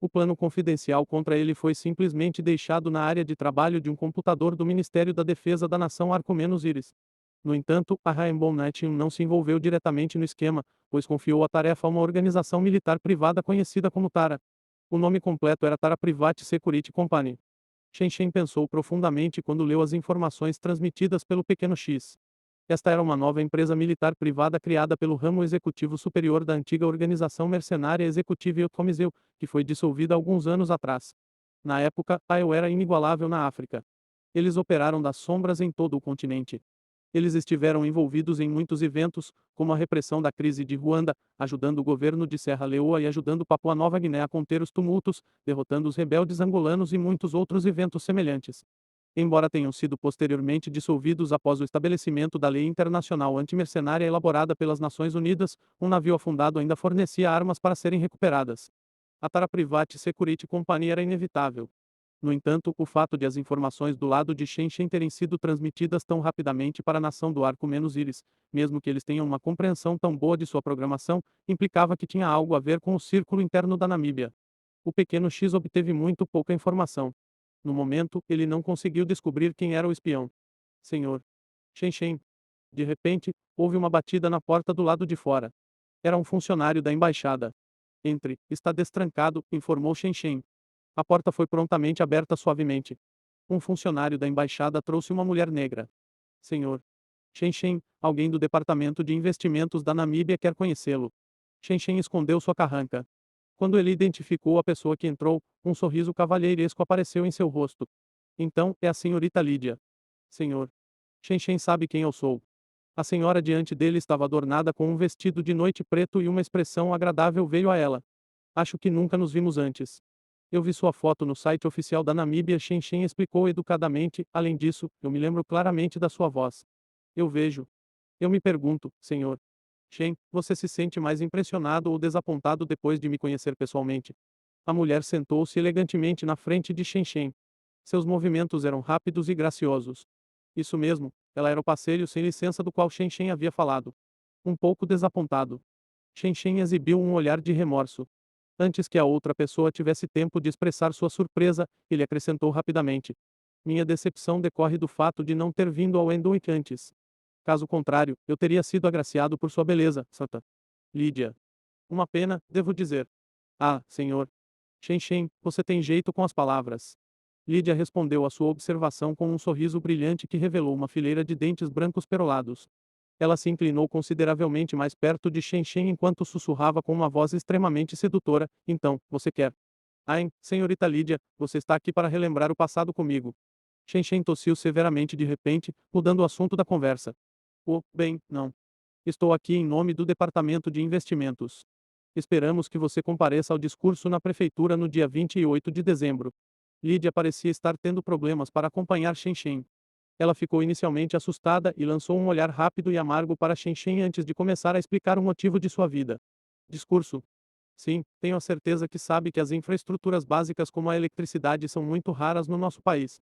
O plano confidencial contra ele foi simplesmente deixado na área de trabalho de um computador do Ministério da Defesa da Nação Arco-Íris. No entanto, a Rainbow Nation não se envolveu diretamente no esquema, pois confiou a tarefa a uma organização militar privada conhecida como TARA. O nome completo era Tara Private Security Company. Shen pensou profundamente quando leu as informações transmitidas pelo Pequeno X. Esta era uma nova empresa militar privada criada pelo ramo executivo superior da antiga organização mercenária Executive Comiseu, que foi dissolvida alguns anos atrás. Na época, a EU era inigualável na África. Eles operaram das sombras em todo o continente. Eles estiveram envolvidos em muitos eventos, como a repressão da crise de Ruanda, ajudando o governo de Serra Leoa e ajudando Papua Nova Guiné a conter os tumultos, derrotando os rebeldes angolanos e muitos outros eventos semelhantes. Embora tenham sido posteriormente dissolvidos após o estabelecimento da Lei Internacional Antimercenária elaborada pelas Nações Unidas, um navio afundado ainda fornecia armas para serem recuperadas. A Tara Private Security Company era inevitável. No entanto, o fato de as informações do lado de Shen terem sido transmitidas tão rapidamente para a nação do Arco-Íris, mesmo que eles tenham uma compreensão tão boa de sua programação, implicava que tinha algo a ver com o círculo interno da Namíbia. O Pequeno X obteve muito pouca informação. No momento, ele não conseguiu descobrir quem era o espião. Senhor. Shen. De repente, houve uma batida na porta do lado de fora. Era um funcionário da embaixada. Entre, está destrancado, informou Shen. A porta foi prontamente aberta suavemente. Um funcionário da embaixada trouxe uma mulher negra. Senhor. Shen, alguém do Departamento de Investimentos da Namíbia quer conhecê-lo. Shen escondeu sua carranca. Quando ele identificou a pessoa que entrou, um sorriso cavalheiresco apareceu em seu rosto. Então, é a senhorita Lídia. Senhor. Shen sabe quem eu sou. A senhora diante dele estava adornada com um vestido de noite preto e uma expressão agradável veio a ela. Acho que nunca nos vimos antes. Eu vi sua foto no site oficial da Namíbia. Shen explicou educadamente, além disso, eu me lembro claramente da sua voz. Eu vejo. Eu me pergunto, senhor. Shen, você se sente mais impressionado ou desapontado depois de me conhecer pessoalmente? A mulher sentou-se elegantemente na frente de Shen. Seus movimentos eram rápidos e graciosos. Isso mesmo, ela era o parceiro sem licença do qual Shen havia falado. Um pouco desapontado. Shen exibiu um olhar de remorso. Antes que a outra pessoa tivesse tempo de expressar sua surpresa, ele acrescentou rapidamente. Minha decepção decorre do fato de não ter vindo ao Endwick antes. Caso contrário, eu teria sido agraciado por sua beleza, Santa. Lídia. Uma pena, devo dizer. Ah, senhor. Shen, você tem jeito com as palavras. Lídia respondeu à sua observação com um sorriso brilhante que revelou uma fileira de dentes brancos perolados. Ela se inclinou consideravelmente mais perto de Shen enquanto sussurrava com uma voz extremamente sedutora: Então, você quer? Ai, senhorita Lídia, você está aqui para relembrar o passado comigo. Shen tossiu severamente de repente, mudando o assunto da conversa. Oh, bem, não. Estou aqui em nome do Departamento de Investimentos. Esperamos que você compareça ao discurso na prefeitura no dia 28 de dezembro. Lídia parecia estar tendo problemas para acompanhar Shen. Ela ficou inicialmente assustada e lançou um olhar rápido e amargo para Shen antes de começar a explicar o motivo de sua vida. Discurso. Sim, tenho a certeza que sabe que as infraestruturas básicas como a eletricidade são muito raras no nosso país.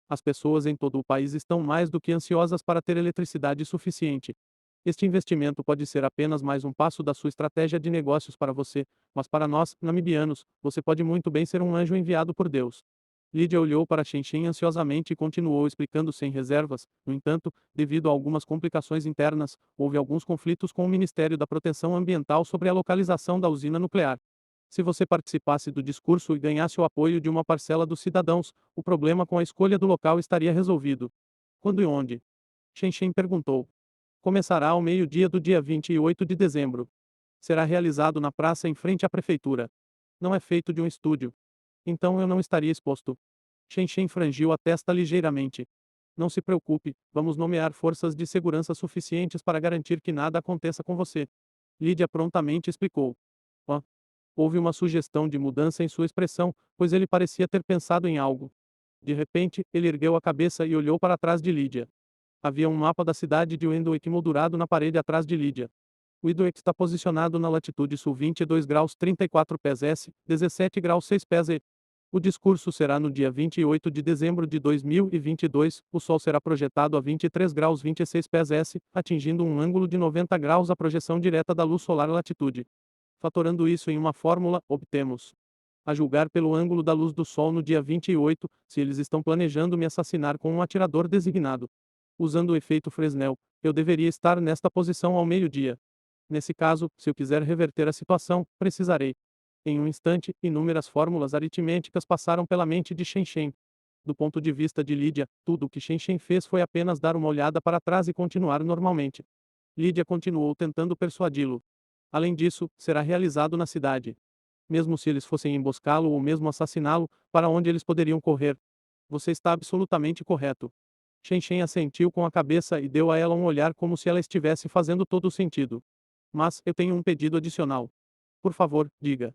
As pessoas em todo o país estão mais do que ansiosas para ter eletricidade suficiente. Este investimento pode ser apenas mais um passo da sua estratégia de negócios para você, mas para nós, namibianos, você pode muito bem ser um anjo enviado por Deus. Lídia olhou para Shen ansiosamente e continuou explicando sem reservas. No entanto, devido a algumas complicações internas, houve alguns conflitos com o Ministério da Proteção Ambiental sobre a localização da usina nuclear. Se você participasse do discurso e ganhasse o apoio de uma parcela dos cidadãos, o problema com a escolha do local estaria resolvido. Quando e onde? Shen perguntou. Começará ao meio-dia do dia 28 de dezembro. Será realizado na praça em frente à prefeitura. Não é feito de um estúdio. Então eu não estaria exposto. Shen frangiu a testa ligeiramente. Não se preocupe, vamos nomear forças de segurança suficientes para garantir que nada aconteça com você. Lídia prontamente explicou. Oh. Houve uma sugestão de mudança em sua expressão, pois ele parecia ter pensado em algo. De repente, ele ergueu a cabeça e olhou para trás de Lídia. Havia um mapa da cidade de Wendwick moldurado na parede atrás de Lídia. Wendwick está posicionado na latitude sul 22 graus 34 pés S, 17 graus 6 pés E. O discurso será no dia 28 de dezembro de 2022, o Sol será projetado a 23 graus 26 pés S, atingindo um ângulo de 90 graus a projeção direta da luz solar à latitude. Fatorando isso em uma fórmula, obtemos. A julgar pelo ângulo da luz do Sol no dia 28, se eles estão planejando me assassinar com um atirador designado. Usando o efeito Fresnel, eu deveria estar nesta posição ao meio-dia. Nesse caso, se eu quiser reverter a situação, precisarei. Em um instante, inúmeras fórmulas aritméticas passaram pela mente de Shen. Do ponto de vista de Lídia, tudo o que Shen fez foi apenas dar uma olhada para trás e continuar normalmente. Lídia continuou tentando persuadi-lo. Além disso, será realizado na cidade. Mesmo se eles fossem emboscá-lo ou mesmo assassiná-lo, para onde eles poderiam correr? Você está absolutamente correto. Shen assentiu com a cabeça e deu a ela um olhar como se ela estivesse fazendo todo o sentido. Mas, eu tenho um pedido adicional. Por favor, diga.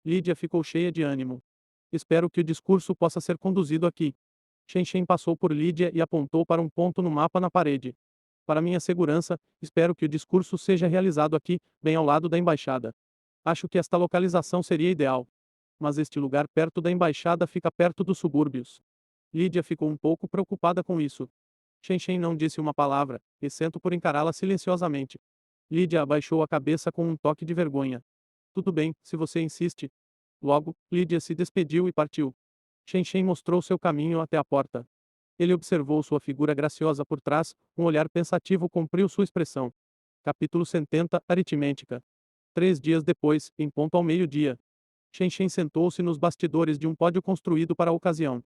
Lídia ficou cheia de ânimo. Espero que o discurso possa ser conduzido aqui. Shen passou por Lídia e apontou para um ponto no mapa na parede. Para minha segurança, espero que o discurso seja realizado aqui, bem ao lado da embaixada. Acho que esta localização seria ideal. Mas este lugar perto da embaixada fica perto dos subúrbios. Lídia ficou um pouco preocupada com isso. Shen não disse uma palavra, exceto por encará-la silenciosamente. Lídia abaixou a cabeça com um toque de vergonha. Tudo bem, se você insiste. Logo, Lídia se despediu e partiu. Shen mostrou seu caminho até a porta. Ele observou sua figura graciosa por trás, um olhar pensativo cumpriu sua expressão. Capítulo 70, Aritmética. 3 dias depois, em ponto ao meio-dia. Shen sentou-se nos bastidores de um pódio construído para a ocasião.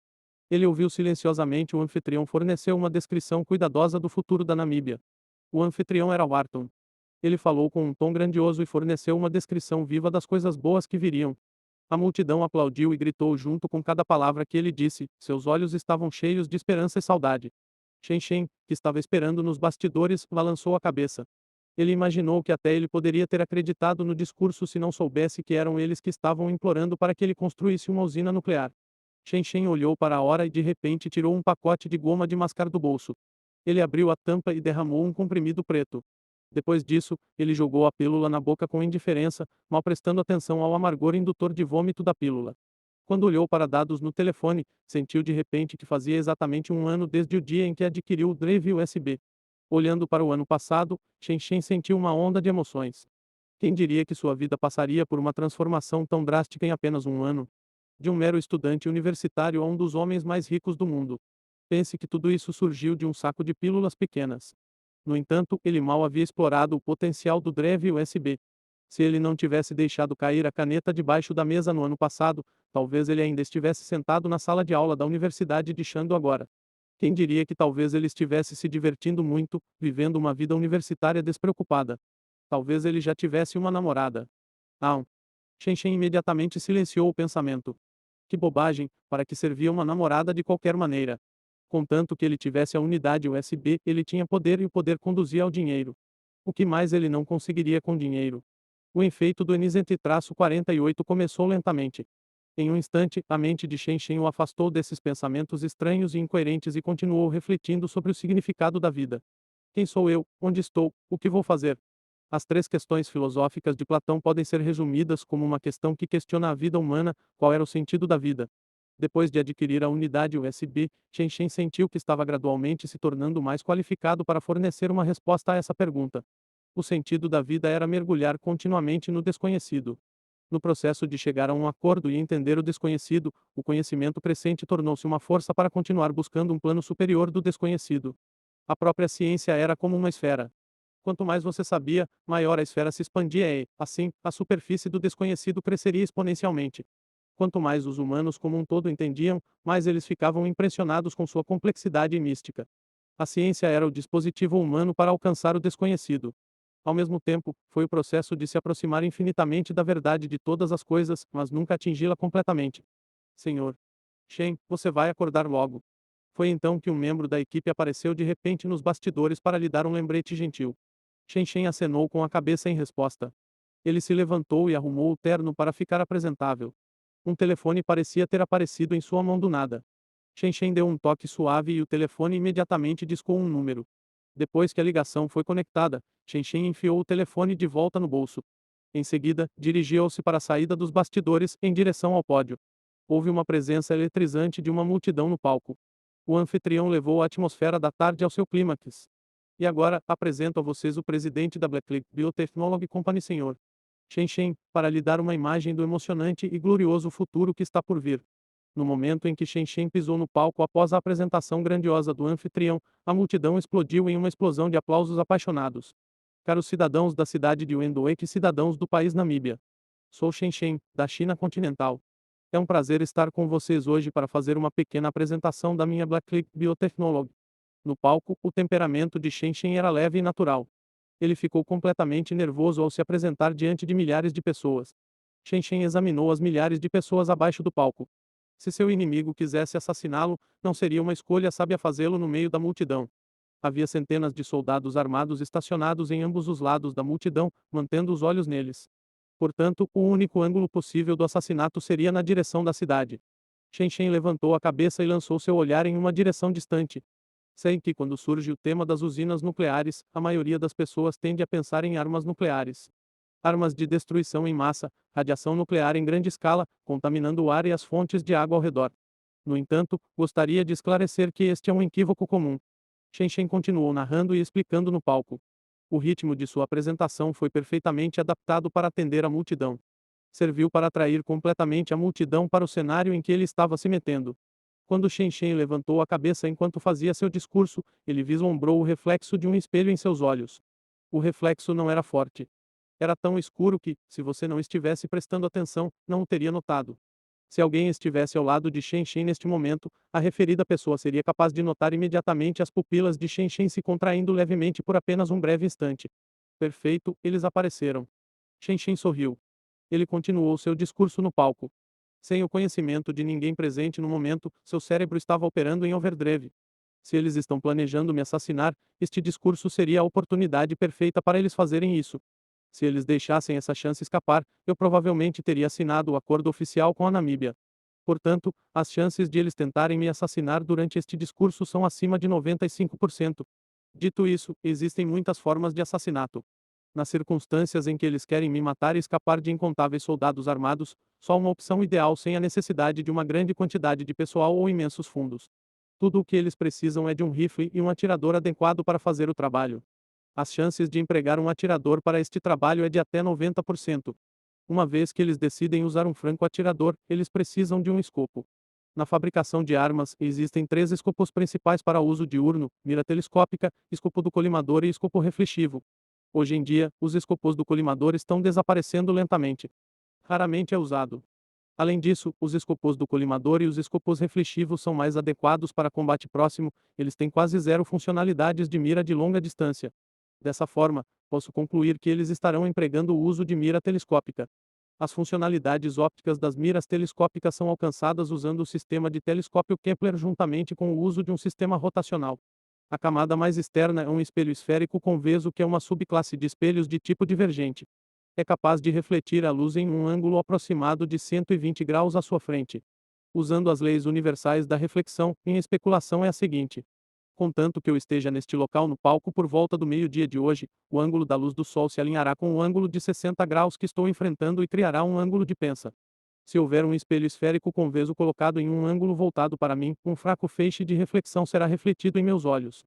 Ele ouviu silenciosamente o anfitrião fornecer uma descrição cuidadosa do futuro da Namíbia. O anfitrião era Wharton. Ele falou com um tom grandioso e forneceu uma descrição viva das coisas boas que viriam. A multidão aplaudiu e gritou junto com cada palavra que ele disse, seus olhos estavam cheios de esperança e saudade. Shen, que estava esperando nos bastidores, balançou a cabeça. Ele imaginou que até ele poderia ter acreditado no discurso se não soubesse que eram eles que estavam implorando para que ele construísse uma usina nuclear. Shen olhou para a hora e de repente tirou um pacote de goma de mascar do bolso. Ele abriu a tampa e derramou um comprimido preto. Depois disso, ele jogou a pílula na boca com indiferença, mal prestando atenção ao amargor indutor de vômito da pílula. Quando olhou para dados no telefone, sentiu de repente que fazia exatamente um ano desde o dia em que adquiriu o drive USB. Olhando para o ano passado, Shen sentiu uma onda de emoções. Quem diria que sua vida passaria por uma transformação tão drástica em apenas um ano? De um mero estudante universitário a um dos homens mais ricos do mundo. Pense que tudo isso surgiu de um saco de pílulas pequenas. No entanto, ele mal havia explorado o potencial do drive USB. Se ele não tivesse deixado cair a caneta debaixo da mesa no ano passado, talvez ele ainda estivesse sentado na sala de aula da Universidade de Shando agora. Quem diria que talvez ele estivesse se divertindo muito, vivendo uma vida universitária despreocupada. Talvez ele já tivesse uma namorada. Ah, Shen Shen imediatamente silenciou o pensamento. Que bobagem, para que servia uma namorada de qualquer maneira? Contanto que ele tivesse a unidade USB, ele tinha poder e o poder conduzia ao dinheiro. O que mais ele não conseguiria com dinheiro? O efeito do N-48 começou lentamente. Em um instante, a mente de Shen Shen o afastou desses pensamentos estranhos e incoerentes e continuou refletindo sobre o significado da vida. Quem sou eu? Onde estou? O que vou fazer? As três questões filosóficas de Platão podem ser resumidas como uma questão que questiona a vida humana: qual era o sentido da vida? Depois de adquirir a unidade USB, Shen Shen sentiu que estava gradualmente se tornando mais qualificado para fornecer uma resposta a essa pergunta. O sentido da vida era mergulhar continuamente no desconhecido. No processo de chegar a um acordo e entender o desconhecido, o conhecimento crescente tornou-se uma força para continuar buscando um plano superior do desconhecido. A própria ciência era como uma esfera. Quanto mais você sabia, maior a esfera se expandia e, assim, a superfície do desconhecido cresceria exponencialmente. Quanto mais os humanos como um todo entendiam, mais eles ficavam impressionados com sua complexidade e mística. A ciência era o dispositivo humano para alcançar o desconhecido. Ao mesmo tempo, foi o processo de se aproximar infinitamente da verdade de todas as coisas, mas nunca atingi-la completamente. Senhor Shen, você vai acordar logo. Foi então que um membro da equipe apareceu de repente nos bastidores para lhe dar um lembrete gentil. Shen Shen acenou com a cabeça em resposta. Ele se levantou e arrumou o terno para ficar apresentável. Um telefone parecia ter aparecido em sua mão do nada. Shen Shen deu um toque suave e o telefone imediatamente discou um número. Depois que a ligação foi conectada, Shen Shen enfiou o telefone de volta no bolso. Em seguida, dirigiu-se para a saída dos bastidores, em direção ao pódio. Houve uma presença eletrizante de uma multidão no palco. O anfitrião levou a atmosfera da tarde ao seu clímax. E agora, apresento a vocês o presidente da Blacklick Biotechnology Company, Sr. Shen Shen, para lhe dar uma imagem do emocionante e glorioso futuro que está por vir. No momento em que Shen Shen pisou no palco após a apresentação grandiosa do anfitrião, a multidão explodiu em uma explosão de aplausos apaixonados. Caros cidadãos da cidade de Wendhoek e cidadãos do país Namíbia. Sou Shen Shen, da China continental. É um prazer estar com vocês hoje para fazer uma pequena apresentação da minha Blacklick Biotechnology. No palco, o temperamento de Shen Shen era leve e natural. Ele ficou completamente nervoso ao se apresentar diante de milhares de pessoas. Shen Shen examinou as milhares de pessoas abaixo do palco. Se seu inimigo quisesse assassiná-lo, não seria uma escolha sábia fazê-lo no meio da multidão. Havia centenas de soldados armados estacionados em ambos os lados da multidão, mantendo os olhos neles. Portanto, o único ângulo possível do assassinato seria na direção da cidade. Shen Shen levantou a cabeça e lançou seu olhar em uma direção distante. Sei que quando surge o tema das usinas nucleares, a maioria das pessoas tende a pensar em armas nucleares. Armas de destruição em massa, radiação nuclear em grande escala, contaminando o ar e as fontes de água ao redor. No entanto, gostaria de esclarecer que este é um equívoco comum. Shen Shen continuou narrando e explicando no palco. O ritmo de sua apresentação foi perfeitamente adaptado para atender a multidão. Serviu para atrair completamente a multidão para o cenário em que ele estava se metendo. Quando Shen Shen levantou a cabeça enquanto fazia seu discurso, ele vislumbrou o reflexo de um espelho em seus olhos. O reflexo não era forte. Era tão escuro que, se você não estivesse prestando atenção, não o teria notado. Se alguém estivesse ao lado de Shen Shen neste momento, a referida pessoa seria capaz de notar imediatamente as pupilas de Shen Shen se contraindo levemente por apenas um breve instante. Perfeito, eles apareceram. Shen Shen sorriu. Ele continuou seu discurso no palco. Sem o conhecimento de ninguém presente no momento, seu cérebro estava operando em overdrive. Se eles estão planejando me assassinar, este discurso seria a oportunidade perfeita para eles fazerem isso. Se eles deixassem essa chance escapar, eu provavelmente teria assinado o acordo oficial com a Namíbia. Portanto, as chances de eles tentarem me assassinar durante este discurso são acima de 95%. Dito isso, existem muitas formas de assassinato. Nas circunstâncias em que eles querem me matar e escapar de incontáveis soldados armados, só uma opção ideal sem a necessidade de uma grande quantidade de pessoal ou imensos fundos. Tudo o que eles precisam é de um rifle e um atirador adequado para fazer o trabalho. As chances de empregar um atirador para este trabalho é de até 90%. Uma vez que eles decidem usar um franco-atirador, eles precisam de um escopo. Na fabricação de armas, existem três escopos principais para uso diurno: mira telescópica, escopo do colimador e escopo reflexivo. Hoje em dia, os escopos do colimador estão desaparecendo lentamente. Raramente é usado. Além disso, os escopos do colimador e os escopos reflexivos são mais adequados para combate próximo, eles têm quase zero funcionalidades de mira de longa distância. Dessa forma, posso concluir que eles estarão empregando o uso de mira telescópica. As funcionalidades ópticas das miras telescópicas são alcançadas usando o sistema de telescópio Kepler juntamente com o uso de um sistema rotacional. A camada mais externa é um espelho esférico conveso que é uma subclasse de espelhos de tipo divergente. É capaz de refletir a luz em um ângulo aproximado de 120 graus à sua frente. Usando as leis universais da reflexão, minha especulação é a seguinte: contanto que eu esteja neste local no palco por volta do meio-dia de hoje, o ângulo da luz do sol se alinhará com o ângulo de 60 graus que estou enfrentando e criará um ângulo de pensa. Se houver um espelho esférico conveso colocado em um ângulo voltado para mim, um fraco feixe de reflexão será refletido em meus olhos.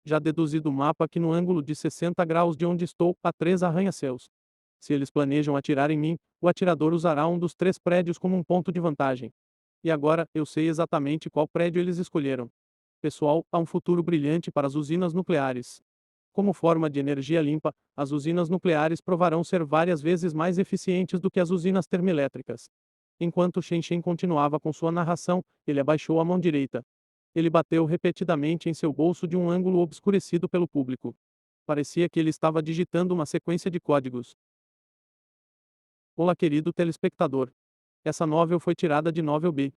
Já deduzi do mapa que no ângulo de 60 graus de onde estou, há três arranha-céus. Se eles planejam atirar em mim, o atirador usará um dos três prédios como um ponto de vantagem. E agora, eu sei exatamente qual prédio eles escolheram. Pessoal, há um futuro brilhante para as usinas nucleares. Como forma de energia limpa, as usinas nucleares provarão ser várias vezes mais eficientes do que as usinas termoelétricas. Enquanto Shen Shen continuava com sua narração, ele abaixou a mão direita. Ele bateu repetidamente em seu bolso de um ângulo obscurecido pelo público. Parecia que ele estava digitando uma sequência de códigos. Olá, querido telespectador. Essa novel foi tirada de Novel B.